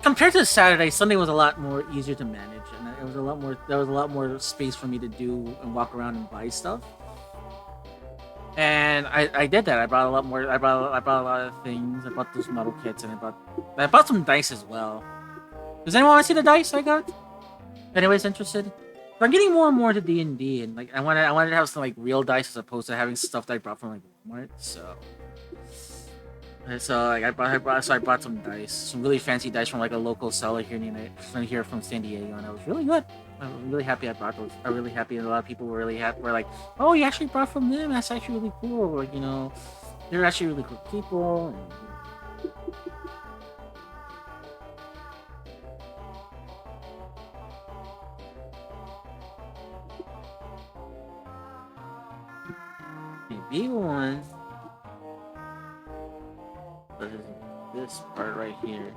compared to Saturday, Sunday was a lot more easier to manage, and it was a lot more. There was a lot more space for me to do and walk around and buy stuff. And I did that. I brought a lot more. I brought a lot of things. I bought those model kits, and I bought some dice as well. Does anyone want to see the dice I got? If anybody's interested. I'm getting more and more to D&D, and I wanted to have some real dice as opposed to having stuff that I brought from Walmart. So I brought some dice, some really fancy dice from a local seller here from San Diego, and it was really good. I'm really happy I brought those. I'm really happy, and a lot of people were really happy. Were like, "Oh, you actually brought from them? That's actually really cool." They're actually really cool people. B1. This part right here.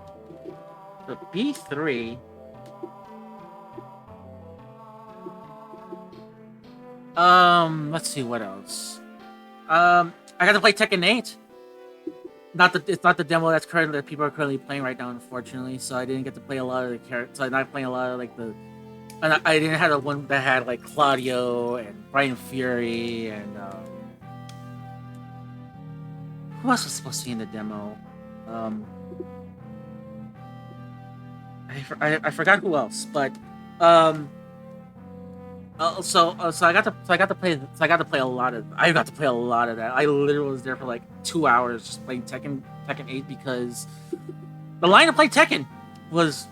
The B3. Let's see what else. I got to play Tekken 8. It's not the demo that people are currently playing right now, unfortunately. So I didn't get to play a lot of the characters. So I'm not playing a lot of and I didn't have the one that had Claudio and Brian Fury and who else was supposed to be in the demo? I forgot who else, but so I got to play a lot of that. I literally was there for 2 hours just playing Tekken 8 because the line to play Tekken was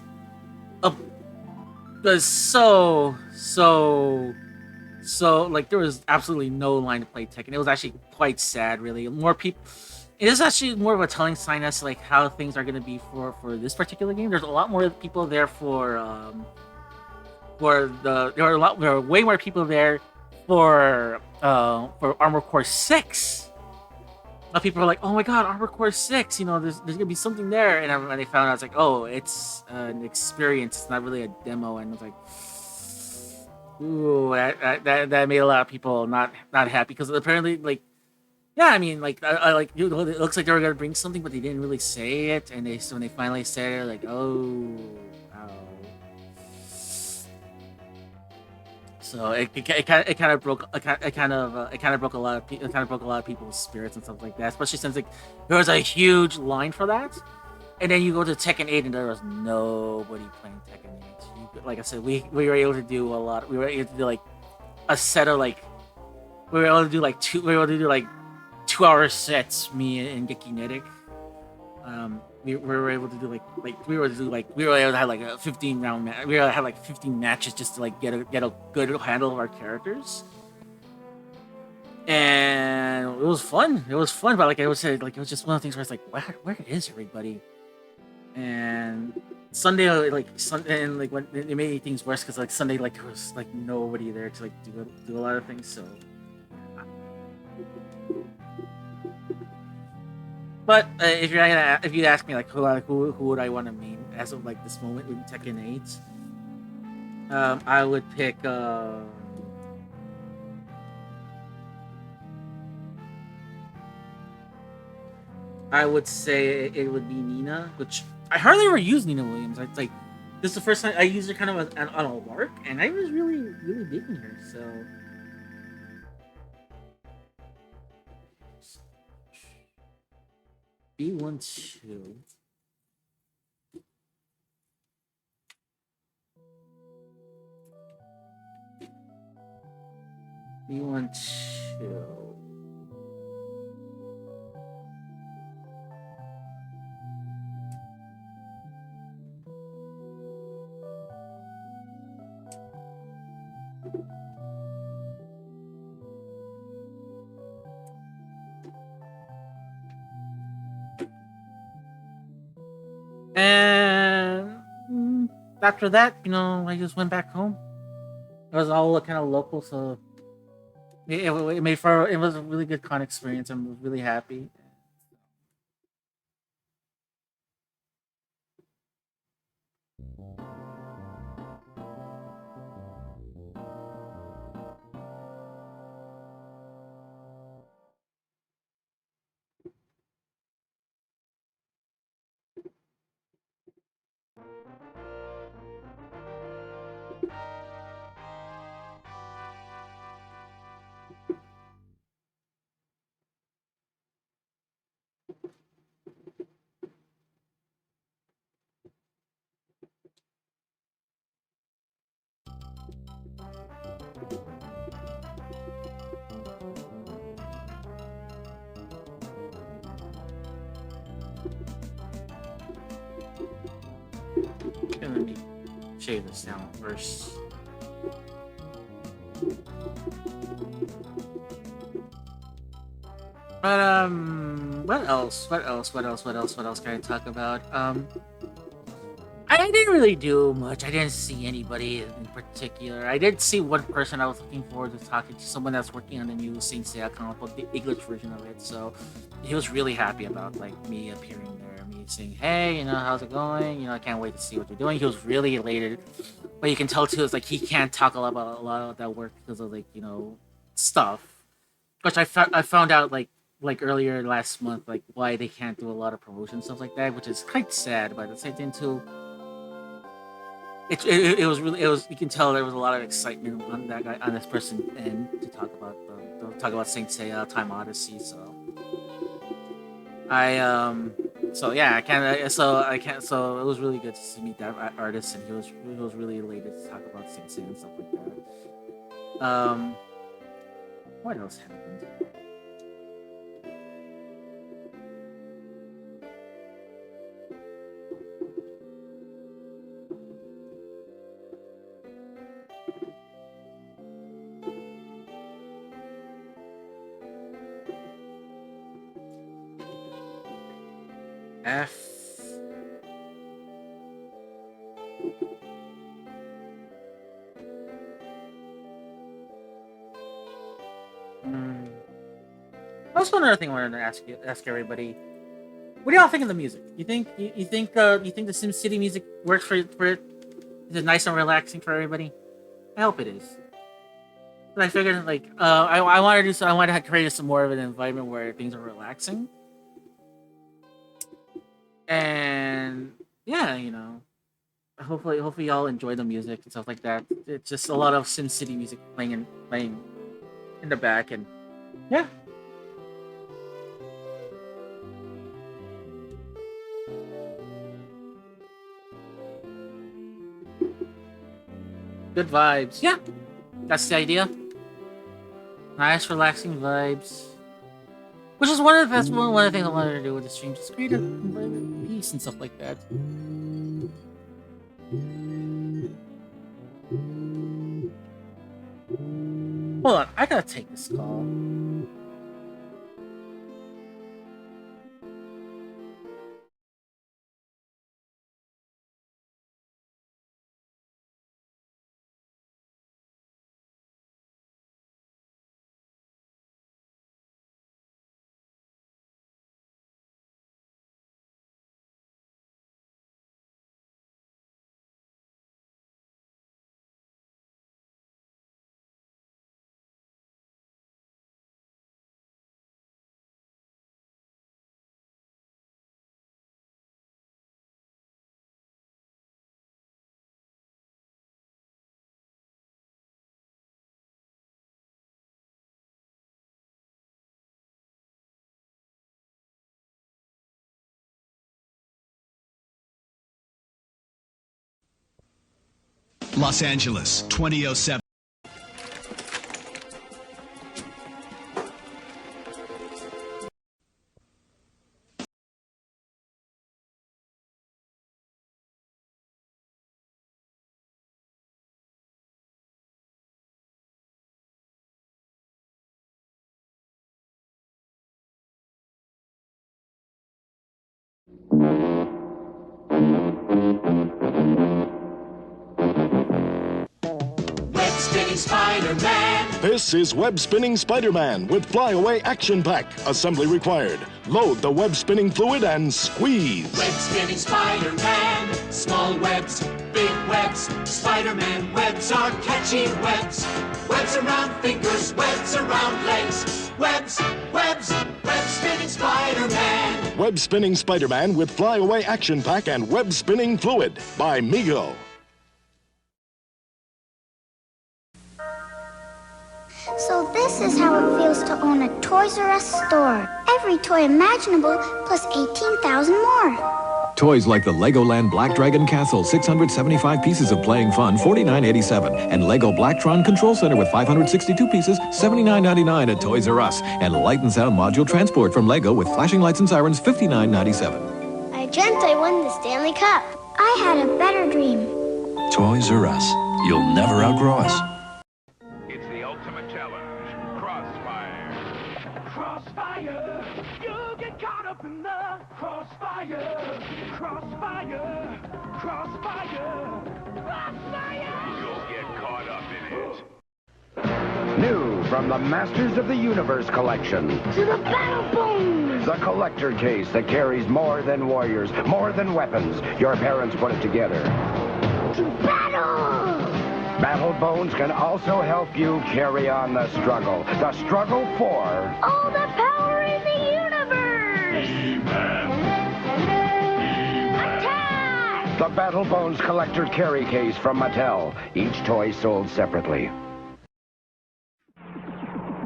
so there was absolutely no line to play Tekken. It was actually quite sad, really. More people. It is actually more of a telling sign as to how things are going to be for this particular game. There's a lot more people there there are way more people there for Armored Core 6 people are like, "Oh my god, Armor Core 6, you know, there's gonna be something there," and when they found out, it's like, "Oh, it's an experience. It's not really a demo." And it's like, ooh, that made a lot of people not happy because apparently, like, yeah, I mean, like, I like, it looks like they were gonna bring something, but they didn't really say it, and so when they finally said it, like, oh, oh. So it kind of broke it kind of broke a lot of it kind of broke a lot of people's spirits and stuff like that. Especially since like there was a huge line for that, and then you go to Tekken 8 and there was nobody playing Tekken 8. Like I said, we were able to do a lot. We were able to do like a set of like we were able to do like two. We were able to do like 2 hour sets. Me and Gekinetic. We were able to do we were able to have like a 15 round we were able to have like 15 matches just to like get a good handle of our characters, and it was fun. It was fun, but like I would say, like it was just one of the things where it's like, where is everybody? And Sunday, like Sunday, and like when it made things worse because like Sunday, like there was like nobody there to like do a lot of things. So, but if you ask me like who would I want to meet as of like this moment with Tekken 8, I would pick. I would say it would be Nina, which I hardly ever use Nina Williams. It's like this is the first time I used her kind of on a lark, and I was really digging her. So B12. B12. And after that, I just went back home. It was all kind of local, so it made for it was a really good con experience. I'm really happy. Okay, let me shave this down first. But what else? What else can I talk about? I didn't really do much. I didn't see anybody in particular. I did see one person I was looking forward to talking to, someone that's working on the new Saint Seiya comic book, the English version of it. So he was really happy about like me appearing there, me saying, "Hey, how's it going? I can't wait to see what you're doing." He was really elated, but you can tell too, it's like he can't talk a lot of that work because of like stuff, which I found out like earlier last month, like why they can't do a lot of promotion stuff like that, which is quite sad. But at the same time too, it was really it was you can tell there was a lot of excitement on that guy on this person and to talk about Saint Seiya Time Odyssey. So I so yeah I can't so it was really good to meet that artist, and he was really elated to talk about Saint Seiya and stuff like that. What else happened? F. Also, another thing I wanted to ask everybody: what do y'all think of the music? You think the SimCity music works for it? Is it nice and relaxing for everybody? I hope it is. But I figured like I wanted to do so. I wanted to create some more of an environment where things are relaxing, and yeah, hopefully y'all enjoy the music and stuff like that. It's just a lot of SimCity music playing in the back, and yeah. Good vibes. Yeah, that's the idea. Nice, relaxing vibes. Which is one of the things I wanted to do with the stream. Just create a environment of peace and stuff like that. Hold on, I gotta take this call. Los Angeles, 2007. Spider-Man. This is Web Spinning Spider-Man with Flyaway Action Pack. Assembly required. Load the web spinning fluid and squeeze. Web Spinning Spider-Man. Small webs, big webs. Spider-Man webs are catchy webs. Webs around fingers, webs around legs. Webs, webs, Web Spinning Spider-Man. Web Spinning Spider-Man with Flyaway Action Pack and Web Spinning Fluid by Mego. So this is how it feels to own a Toys R Us store. Every toy imaginable, plus 18,000 more. Toys like the Legoland Black Dragon Castle, 675 pieces of playing fun, $49.87. And Lego Blacktron Control Center with 562 pieces, $79.99 at Toys R Us. And Light and Sound Module Transport from Lego with flashing lights and sirens, $59.97. I dreamt I won the Stanley Cup. I had a better dream. Toys R Us. You'll never outgrow us. Crossfire, you get caught up in the crossfire, crossfire, crossfire, crossfire. You'll get caught up in it. New from the Masters of the Universe collection. To the battle bones! The collector case that carries more than warriors, more than weapons. Your parents put it together. To battle! Battle Bones can also help you carry on the struggle. The struggle for... all the power in the universe! Attack! The Battle Bones Collector Carry Case from Mattel. Each toy sold separately.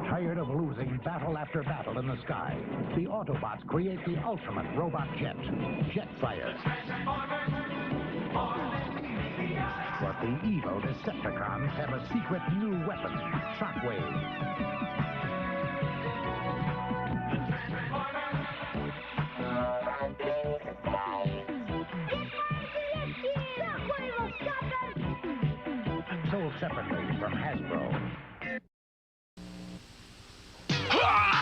Tired of losing battle after battle in the sky, the Autobots create the ultimate robot jet, Jetfire. But the evil Decepticons have a secret new weapon, Shockwave. Sold separately from Hasbro.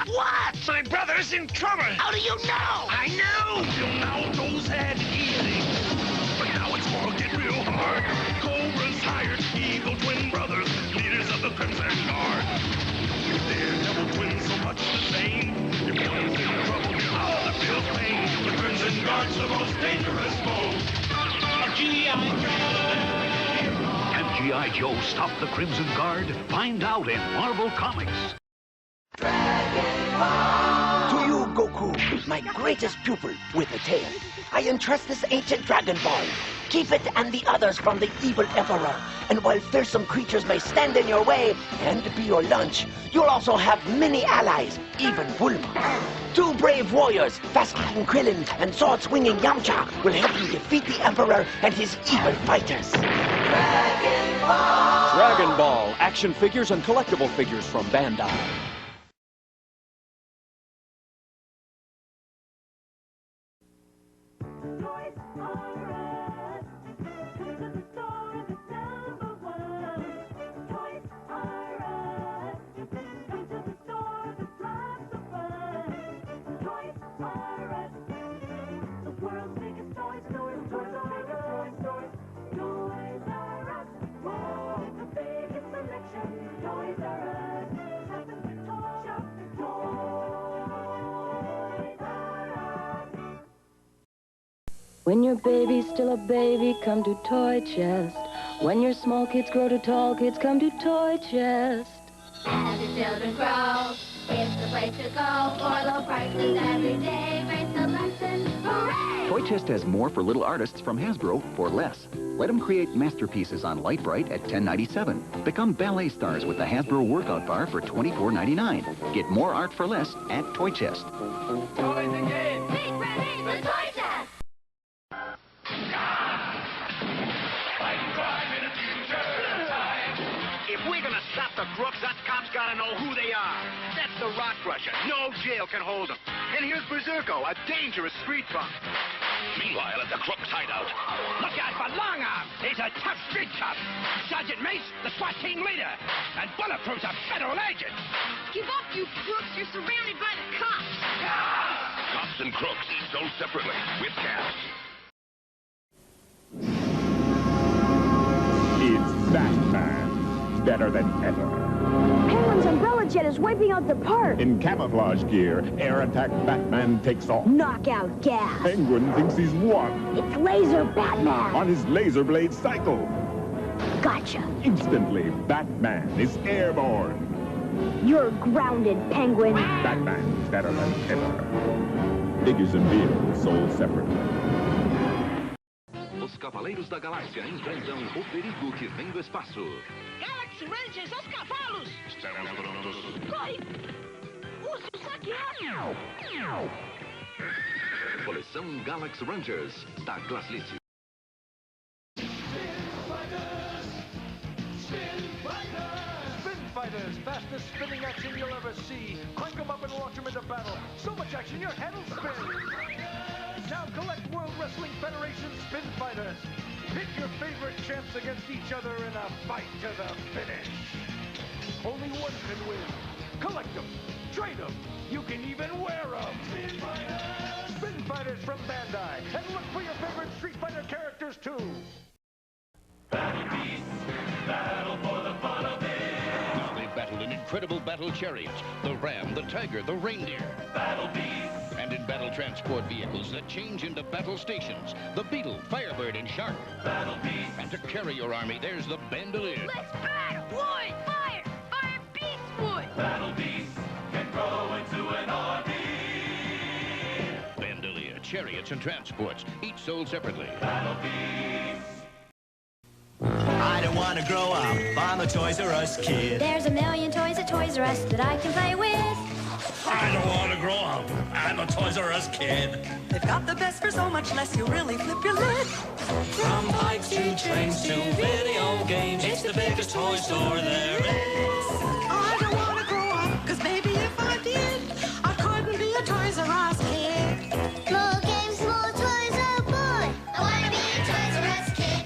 What? My brother's in trouble. How do you know? I know. Till now, those had easy. But now it's gonna get real hard. Cobra's hired evil twin brothers, leaders of the Crimson Guard. They're devil twins so much the same. G.I. Joe stop the Crimson Guard? Find out in Marvel Comics. To you, Goku, my greatest pupil with a tail, I entrust this ancient Dragon Ball. Keep it and the others from the evil Emperor. And while fearsome creatures may stand in your way and be your lunch, you'll also have many allies, even Bulma. 2 brave warriors, fast-kicking Krillin and sword-swinging Yamcha, will help you defeat the Emperor and his evil fighters. Dragon Ball! Dragon Ball, action figures and collectible figures from Bandai. When your baby's still a baby, come to Toy Chest. When your small kids grow to tall kids, come to Toy Chest. As your children grow, it's the place to go for low prices every day. Great selection, hooray! Toy Chest has more for little artists from Hasbro for less. Let them create masterpieces on Light Bright at $10.97. Become ballet stars with the Hasbro Workout Bar for $24.99. Get more art for less at Toy Chest. Toys again! Meet ready for Toy Chest! If we're gonna stop the crooks, that cop's gotta know who they are. That's the Rock Crusher. No jail can hold him. And here's Berserko, a dangerous street punk. Meanwhile, at the Crooks' hideout. Look out for Long Arm. He's a tough street cop. Sergeant Mace, the SWAT team leader. And Bulletproof's a federal agent. Give up, you crooks. You're surrounded by the cops. Cops and crooks sold separately with cash. It's Batman. Better than ever. Penguin's umbrella jet is wiping out the park. In camouflage gear, air attack Batman takes off. Knockout gas. Penguin thinks he's won. It's Laser Batman. On his laser blade cycle. Gotcha. Instantly, Batman is airborne. You're grounded, Penguin. Batman, better than ever. Figures and vehicles sold separately. Os Cavaleiros da Galáxia enfrentam o perigo que vem do espaço. Galaxy Rangers aos cavalos! Estamos prontos. Corre! Use o saque rápido! Coleção Galaxy Rangers da Glaslit. Fighters, fastest spinning action you'll ever see. Crank them up and launch them into battle. So much action, your head will spin. Now collect World Wrestling Federation Spin Fighters. Pit your favorite champs against each other in a fight to the finish. Only one can win. Collect them, trade them, you can even wear them. Spin Fighters! Spin Fighters from Bandai. And look for your favorite Street Fighter characters too. Battle Beasts, battle for the fun of it. Now they battle in incredible battle chariots. The Ram, the Tiger, the Reindeer. Battle Beasts. And in battle transport vehicles that change into battle stations. The Beetle, Firebird, and Shark. Battle Beasts. And to carry your army, there's the Bandolier. Let's battle! Wood! Fire! Fire beats wood! Battle Beasts can grow into an army. Bandolier, chariots, and transports, each sold separately. Battle Beasts. I don't want to grow up. I'm a Toys R Us kid. There's a million toys at Toys R Us that I can play with. I don't want to grow up. I'm a Toys R Us kid. They've got the best for so much less, you really flip your lid. From bikes to trains to video games, it's the biggest toy store there is. I don't want to grow up, because maybe if I did, I couldn't be a Toys R Us kid. More games, more toys, oh boy. I want to be a Toys R Us kid.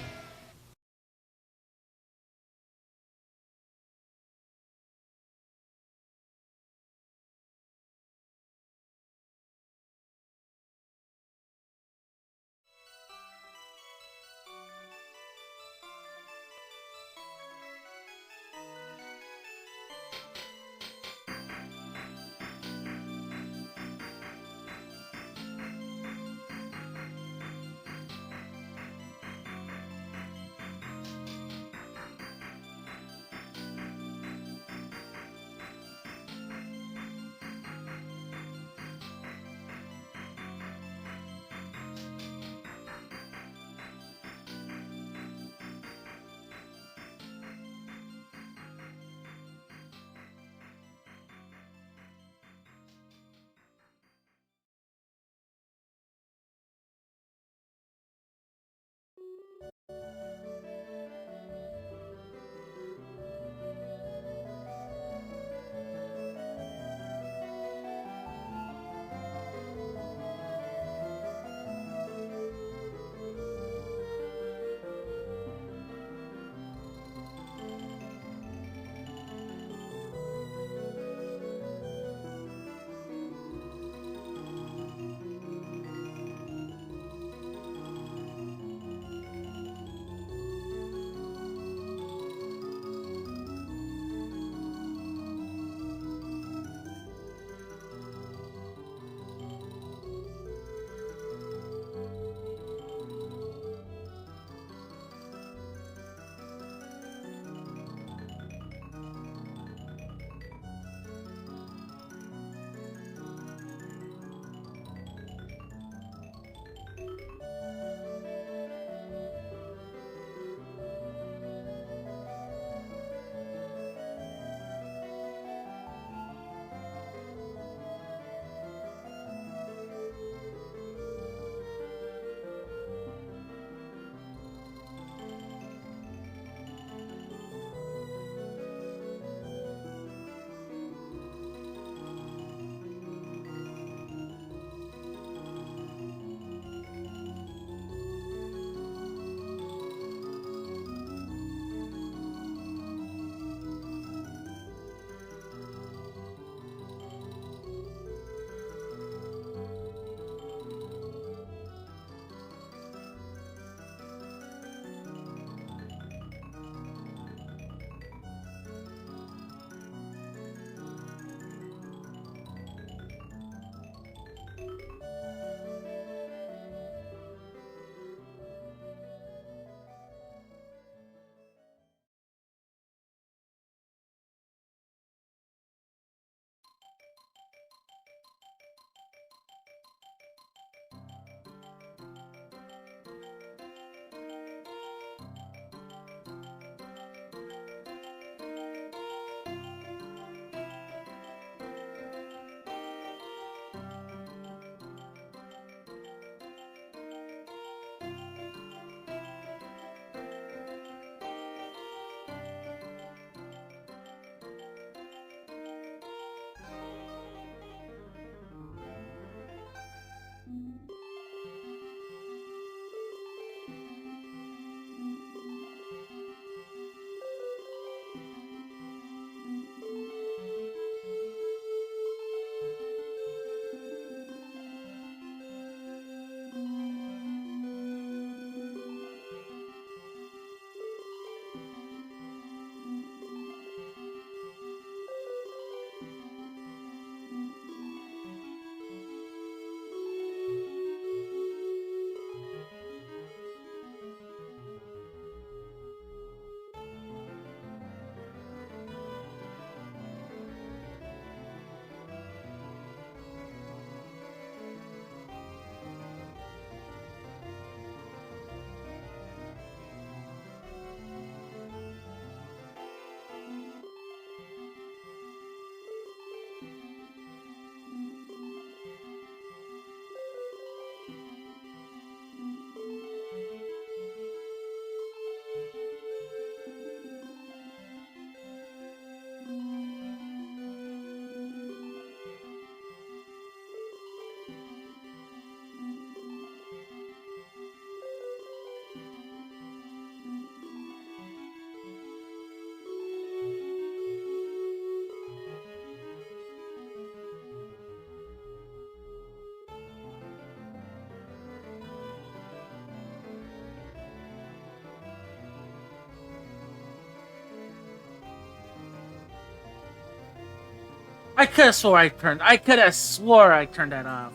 I could have swore I could have swore I turned that off.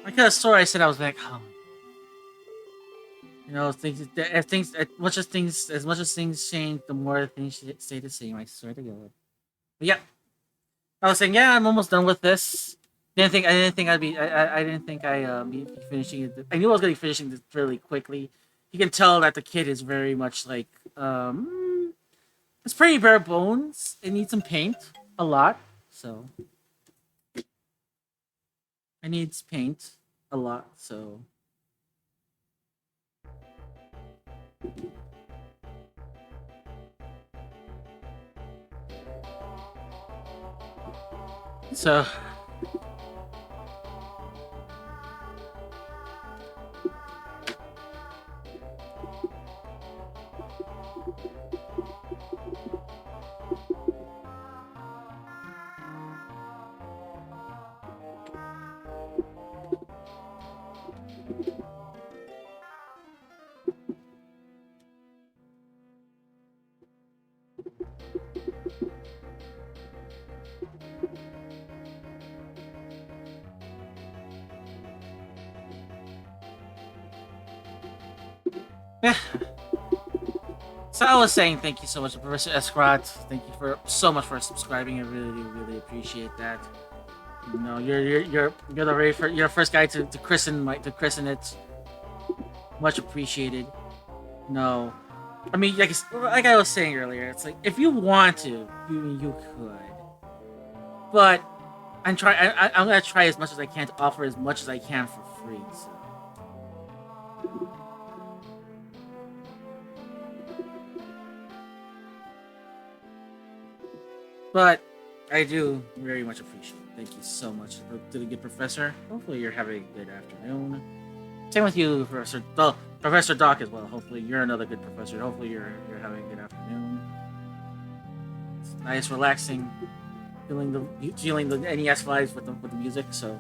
I could have swore I said I was back home. You know, things as much as things change, the more things stay the same. I swear to God. But yeah, I was saying, yeah, I'm almost done with this. I didn't think I'd be finishing it. I knew I was gonna be finishing this really quickly. You can tell that the kid is very much like, it's pretty bare bones. It needs some paint, a lot. So, it needs paint, a lot. So. So. Yeah. So I was saying, thank you so much, Professor Escrot. Thank you so much for subscribing. I really appreciate that. You know, you're the first guy to christen it. Much appreciated. No, I mean, like I was saying earlier, it's like if you want to, you could. But I'm gonna try as much as I can to offer as much as I can for free. So. But I do very much appreciate it. Thank you so much to the good professor. Hopefully you're having a good afternoon. Same with you, Professor Doc as well. Hopefully you're another good professor. Hopefully you're having a good afternoon. It's nice, relaxing, feeling the NES vibes with the music. So.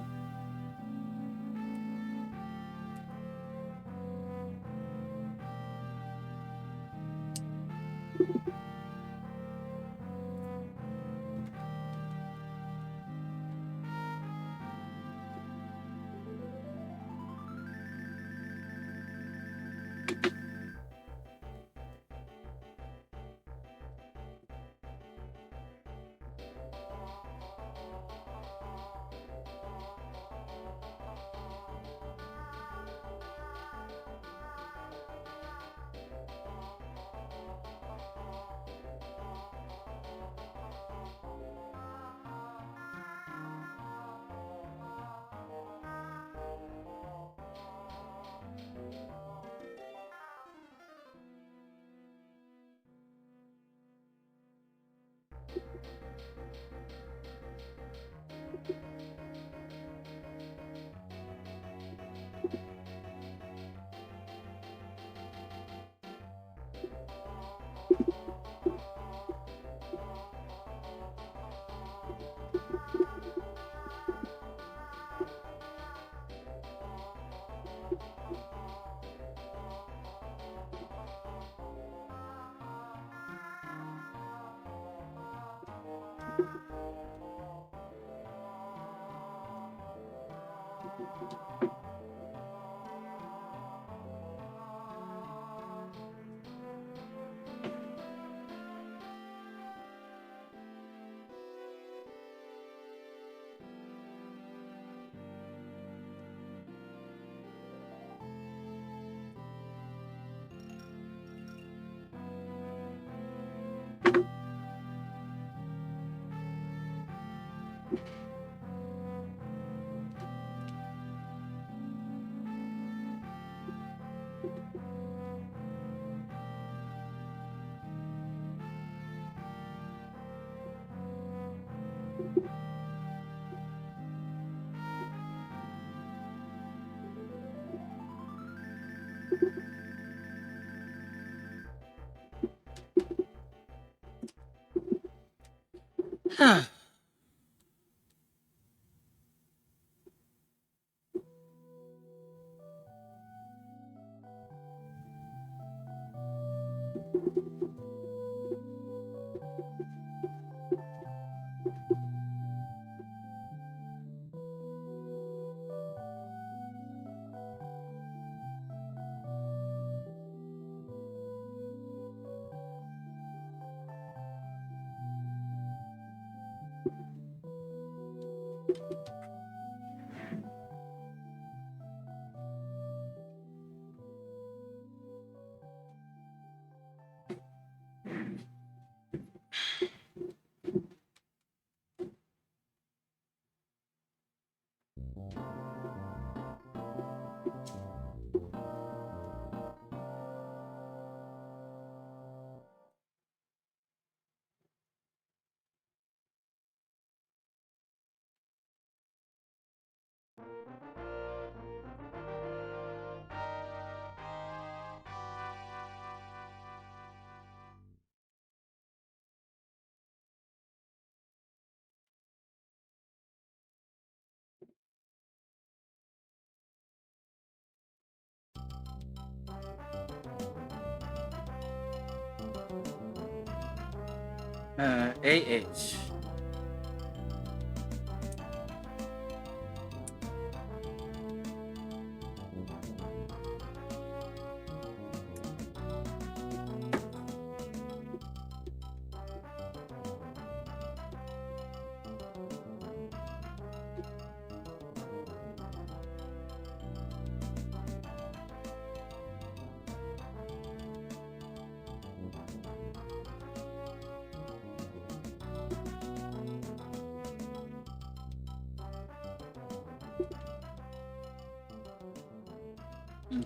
AH.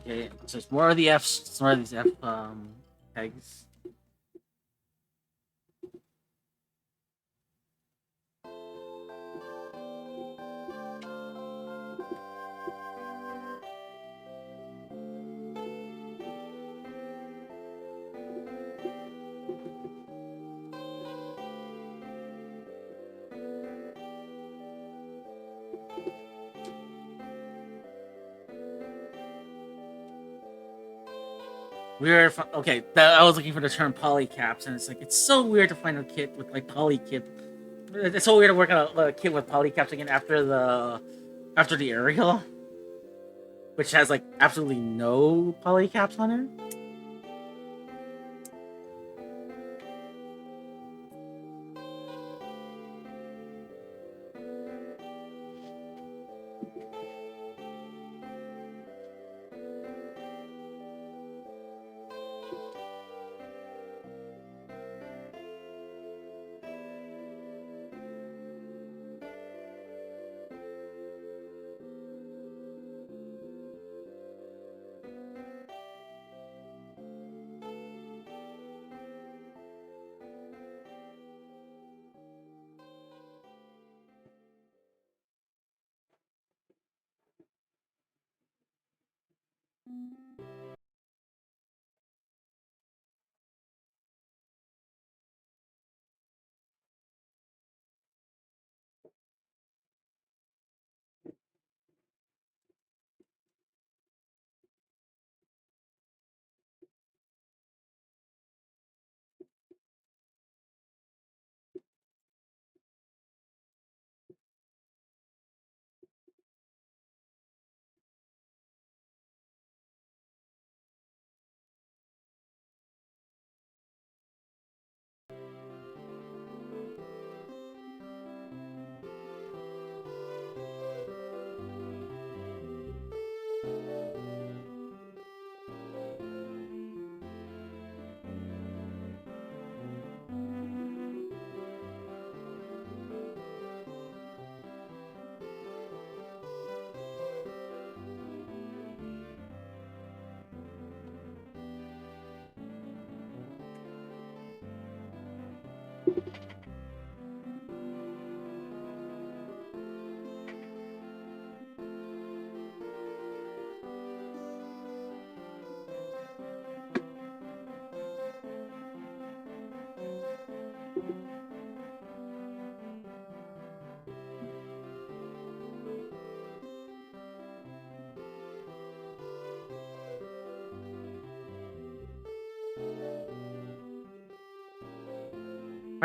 Okay, so it's more of the Fs, it's more of these F tags. Weird. Okay, I was looking for the term polycaps, and it's like it's so weird to find a kit with like polycap. It's so weird to work on a kit with polycaps again after the aerial, which has like absolutely no polycaps on it.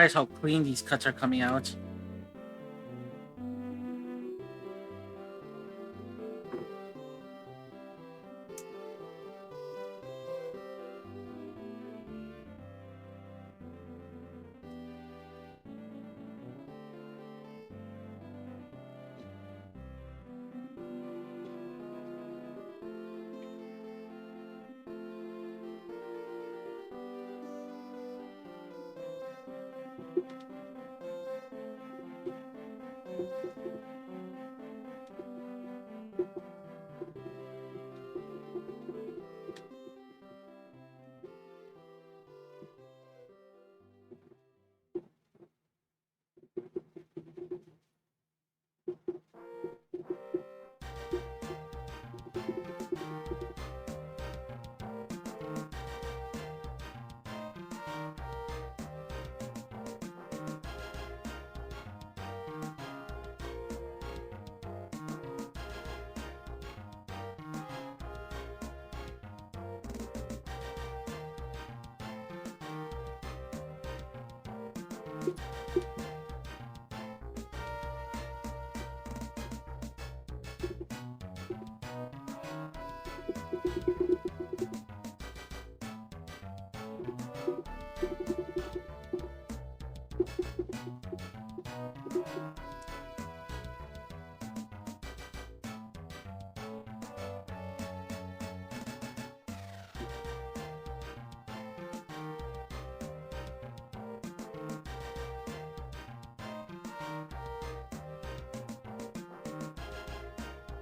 Surprised how clean these cuts are coming out.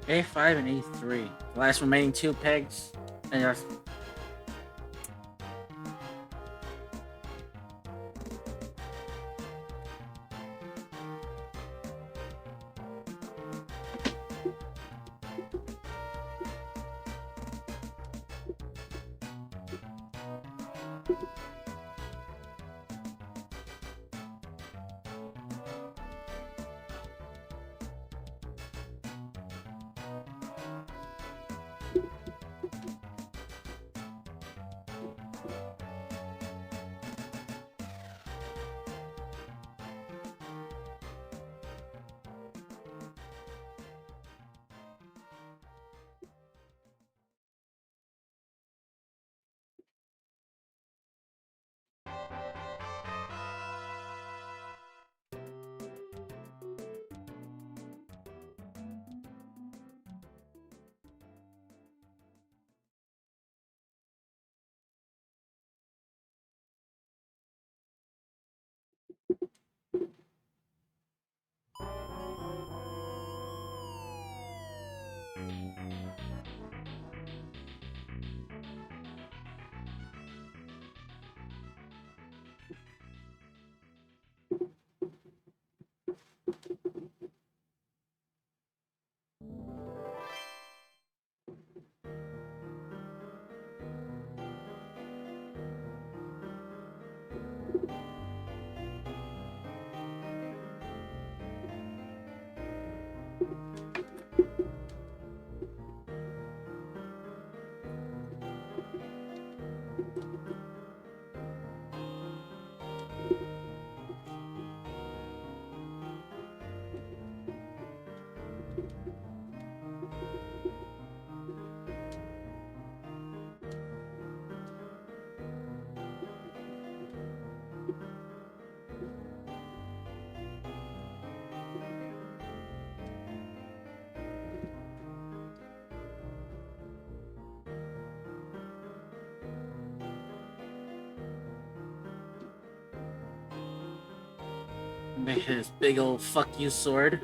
A5 and A3. The last remaining two pegs. And there's his big old fuck you sword.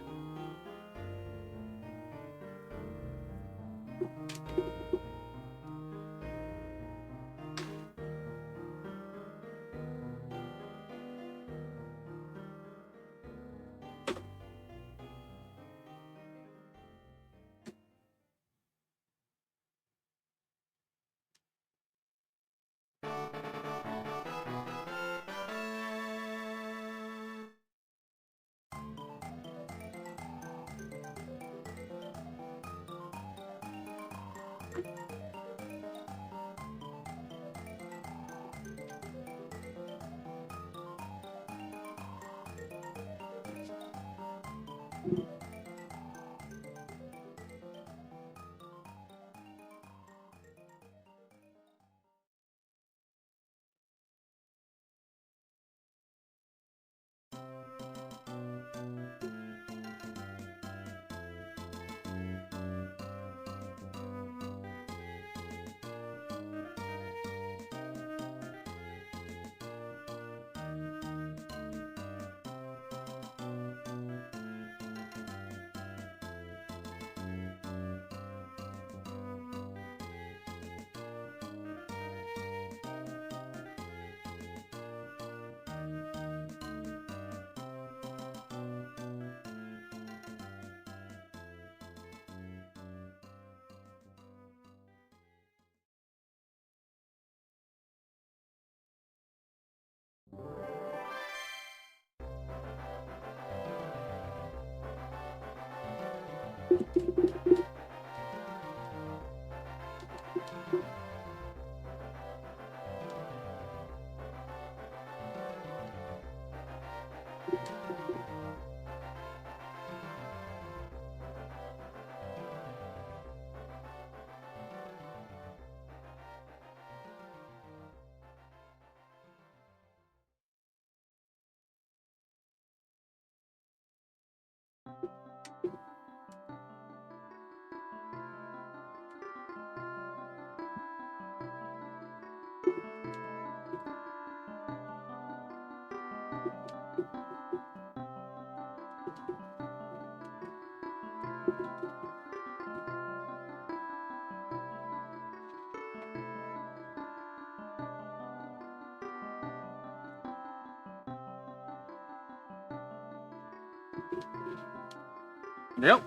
Yep.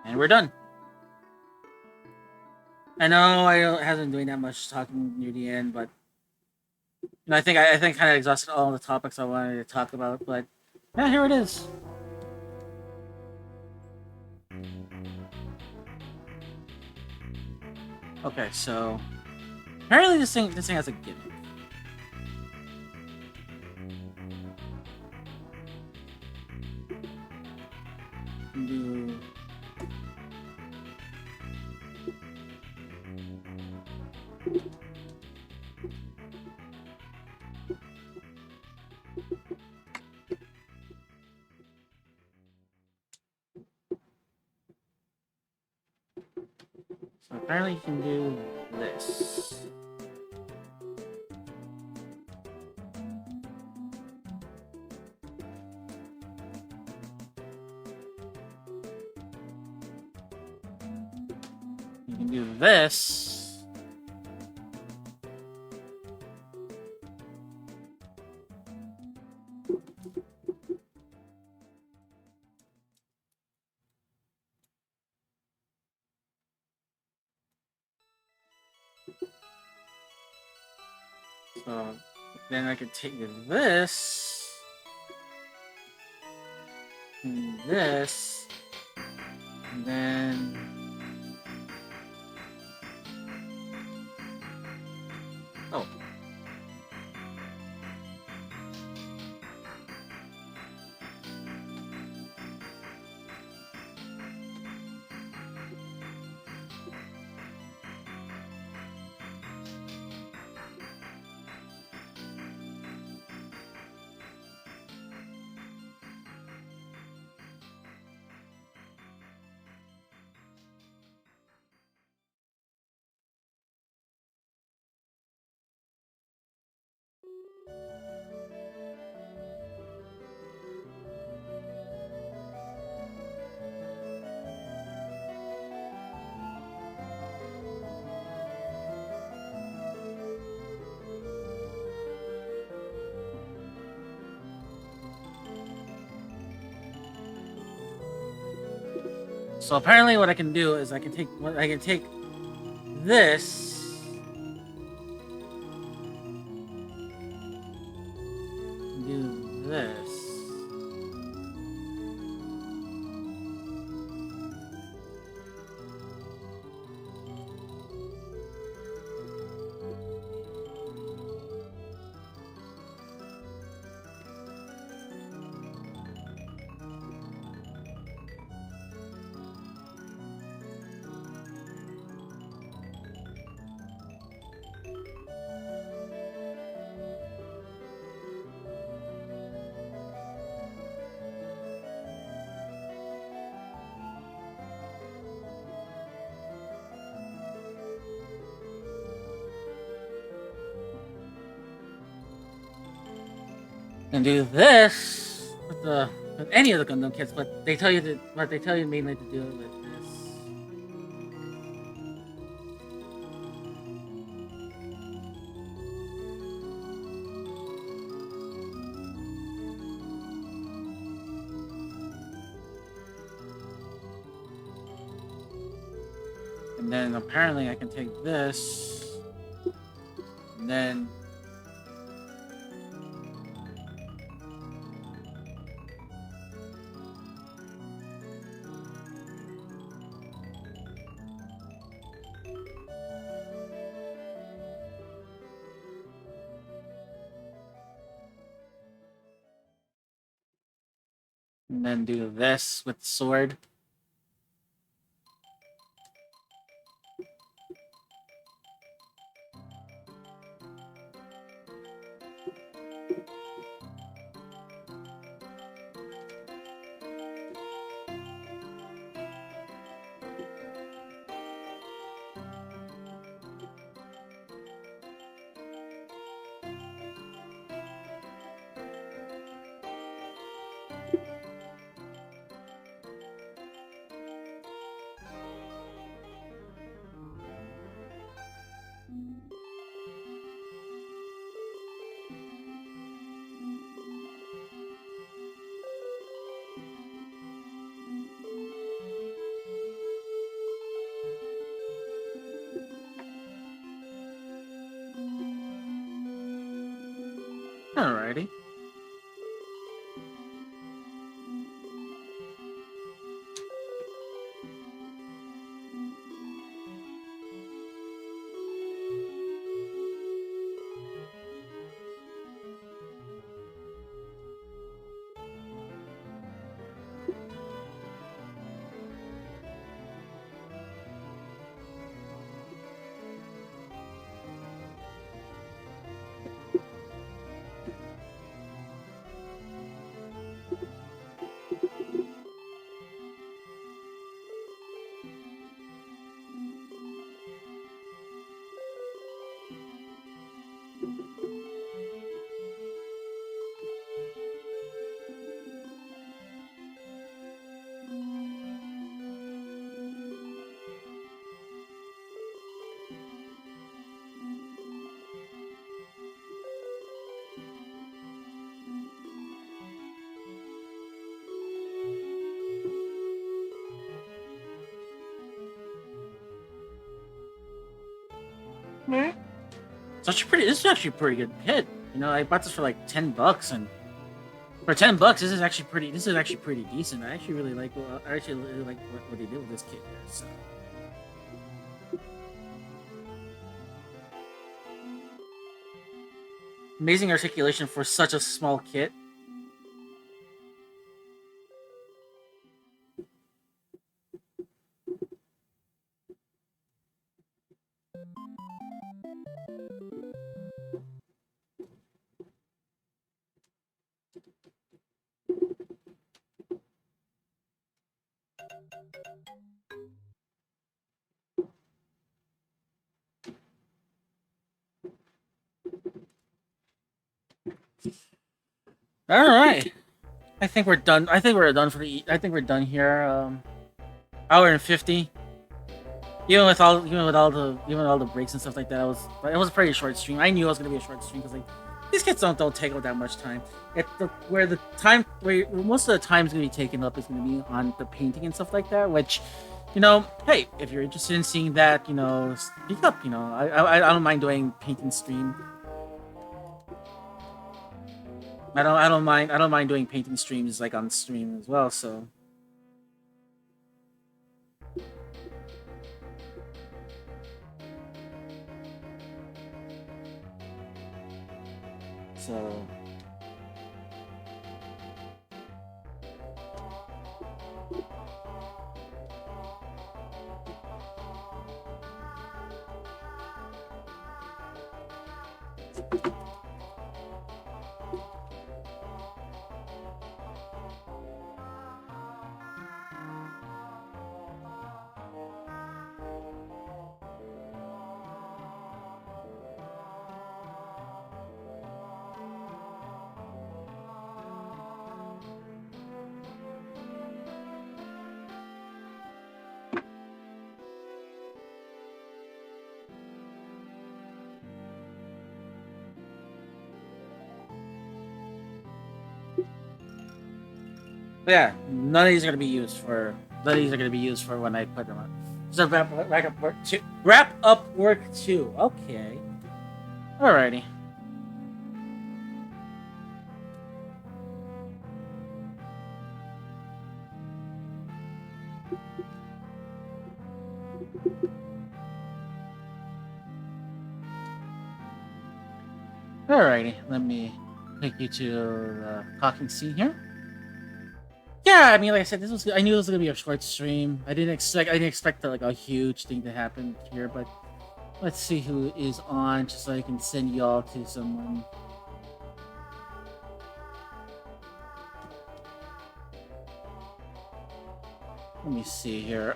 And we're done. I know I haven't been doing that much talking near the end, but I think kind of exhausted all the topics I wanted to talk about. But yeah, here it is. Okay, so apparently this thing has a gimmick. Do so apparently you can do this. You can do this. So then I could take this and this, and then oh. So apparently, what I can do is I can take this, and do this, and do this with any of the Gundam kits, but they tell you mainly to do it with this. And then apparently I can take this, and then do this with the sword. Alrighty. It's actually pretty. This is actually a pretty good hit. You know, I bought this for like $10, and for $10, this is actually pretty. This is actually pretty decent. I actually really like. I actually really like what they did with this kit here. So. Amazing articulation for such a small kit. All right, I think we're done. I think we're done for the. I think we're done here. Hour and 50. Even with all the breaks and stuff like that, it was a pretty short stream. I knew it was gonna be a short stream because like these kits don't take up that much time. Where most of the time is gonna be taken up is gonna be on the painting and stuff like that. Which, you know, hey, if you're interested in seeing that, you know, speak up. You know, I don't mind doing painting stream. I don't mind doing painting streams like on stream as well. So. So. But yeah, none of these are gonna be used for. None of these are gonna be used for when I put them on. So wrap up work 2. Wrap up work 2. Okay. Alrighty. Alrighty. Let me take you to the talking scene here. Yeah, I mean, like I said, I knew it was gonna be a short stream. I didn't expect like a huge thing to happen here, but let's see who is on, just so I can send y'all to someone. Let me see here.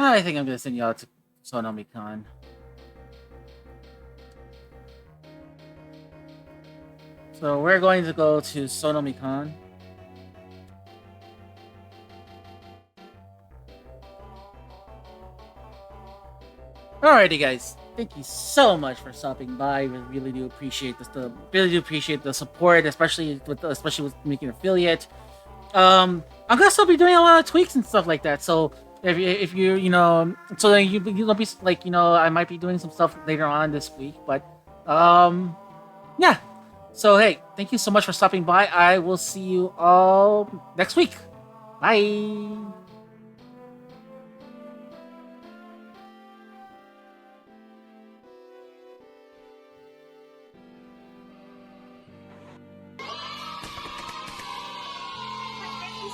I think I'm gonna send y'all to Sonomikan. So we're going to go to Sonomikan. Alrighty, guys. thank you so much for stopping by. We really do appreciate this. Really do appreciate the support, especially with making an affiliate. I'm gonna still be doing a lot of tweaks and stuff like that. So if you so then you'll be like I might be doing some stuff later on this week. But yeah. So hey, thank you so much for stopping by. I will see you all next week. Bye.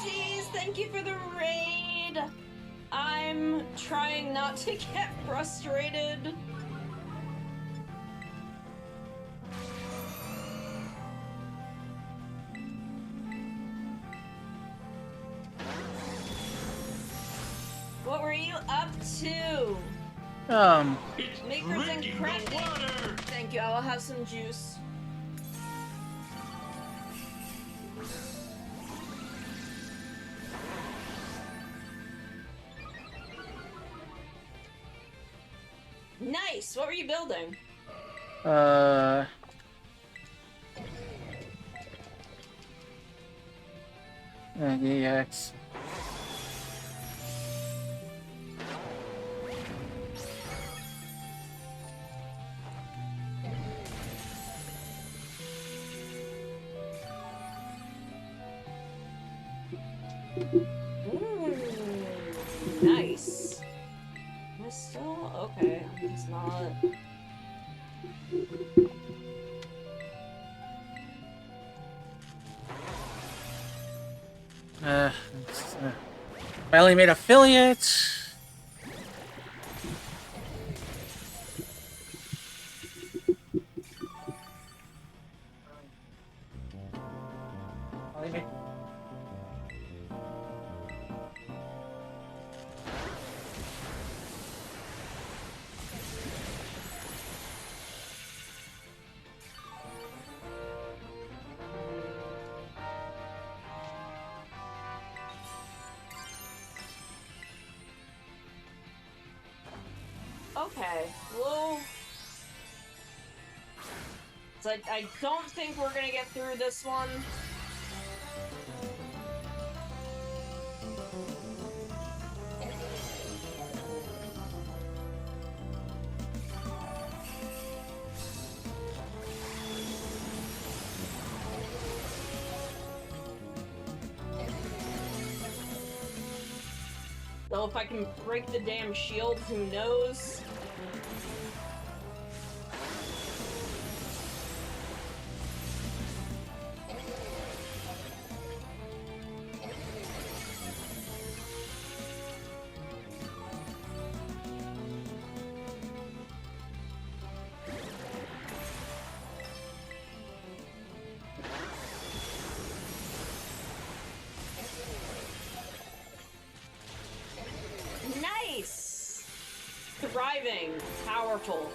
Ramses, thank you for the raid. I'm trying not to get frustrated. What were you up to? Makers and crafting. Thank you. I will have some juice. Nice. What were you building? AX. Nice. Am I still okay? It's not. Finally made affiliate. Okay, well... So I don't think we're gonna get through this one. Though if I can break the damn shield, who knows? Nice! Thriving. Powerful.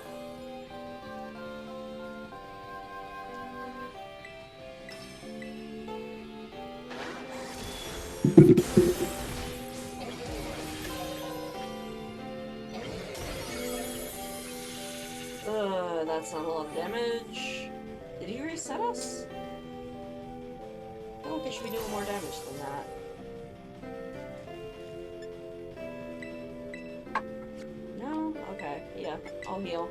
That's not a lot of damage. Did he reset us? I feel like I should be doing more damage than that. No? Okay, yeah, I'll heal.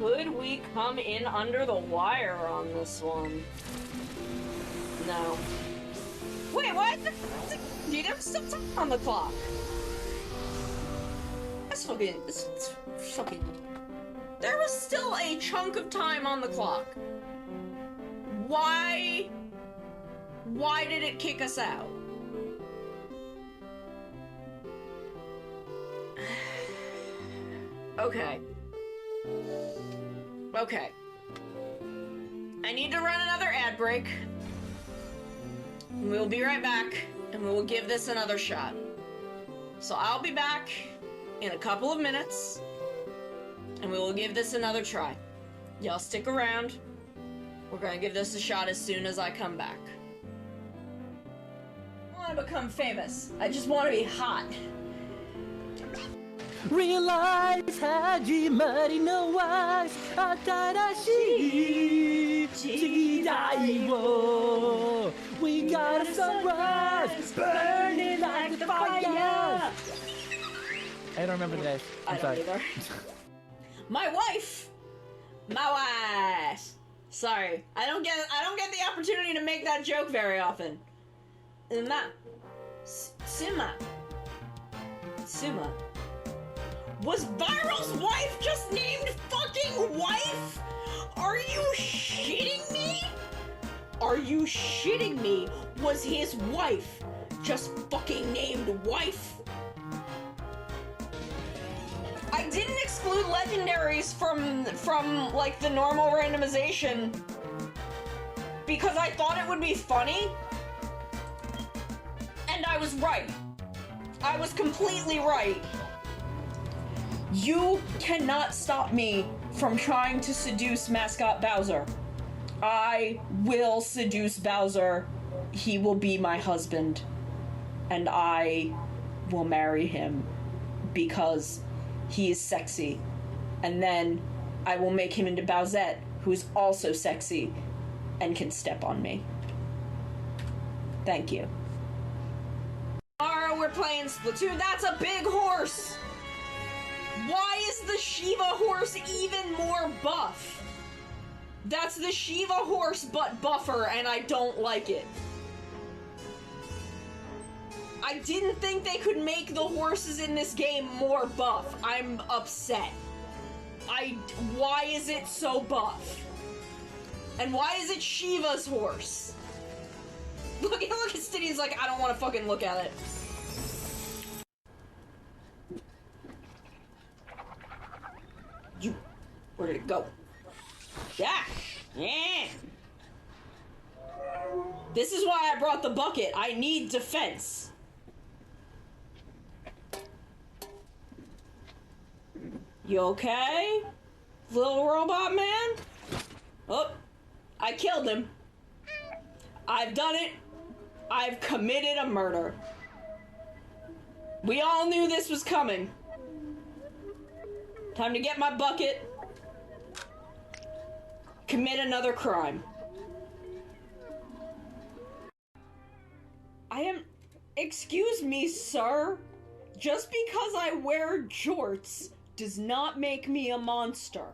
Could we come in under the wire on this one? No. Wait, what? Dude, I'm still on the clock. That's fucking... It's fucking... There was still a chunk of time on the clock. Why did it kick us out? Okay. Okay. I need to run another ad break. We'll be right back, and we will give this another shot. So I'll be back in a couple of minutes, and we will give this another try. Y'all stick around. We're gonna give this a shot as soon as I come back. I want to become famous. I just want to be hot. Realize Hajimari no wa Atarashi Jidai wo. We got a sunrise burning like the fire. I don't remember the guys. I'm sorry. Either. My wife. Sorry, I don't get the opportunity to make that joke very often. Suma. Was Viral's wife just named fucking wife? Are you shitting me? Are you shitting me? Was his wife just fucking named wife? I didn't exclude legendaries from like the normal randomization because I thought it would be funny. And I was right. I was completely right. You cannot stop me from trying to seduce Mascot Bowser. I will seduce Bowser. He will be my husband. And I will marry him because he is sexy. And then I will make him into Bowsette, who is also sexy and can step on me. Thank you. Tomorrow we're playing Splatoon. That's a big horse! Why is the Shiva horse even more buff? That's the Shiva horse but buffer, and I don't like it. I didn't think they could make the horses in this game more buff. I'm upset. Why is it so buff? And why is it Shiva's horse? Look at Stiddy's like, I don't want to fucking look at it. Where did it go? Yeah! Yeah! This is why I brought the bucket. I need defense. You okay? Little robot man? Oh, I killed him. I've done it. I've committed a murder. We all knew this was coming. Time to get my bucket. Commit another crime. Excuse me, sir. Just because I wear jorts does not make me a monster.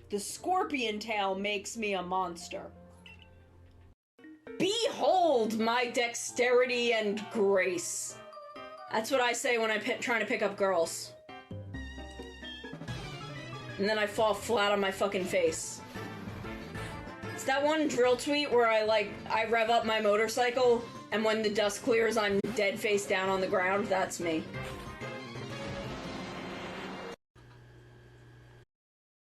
The scorpion tail makes me a monster. Behold my dexterity and grace. That's what I say when I'm trying to pick up girls. And then I fall flat on my fucking face. It's that one drill tweet where I rev up my motorcycle, and when the dust clears, I'm dead face down on the ground. That's me.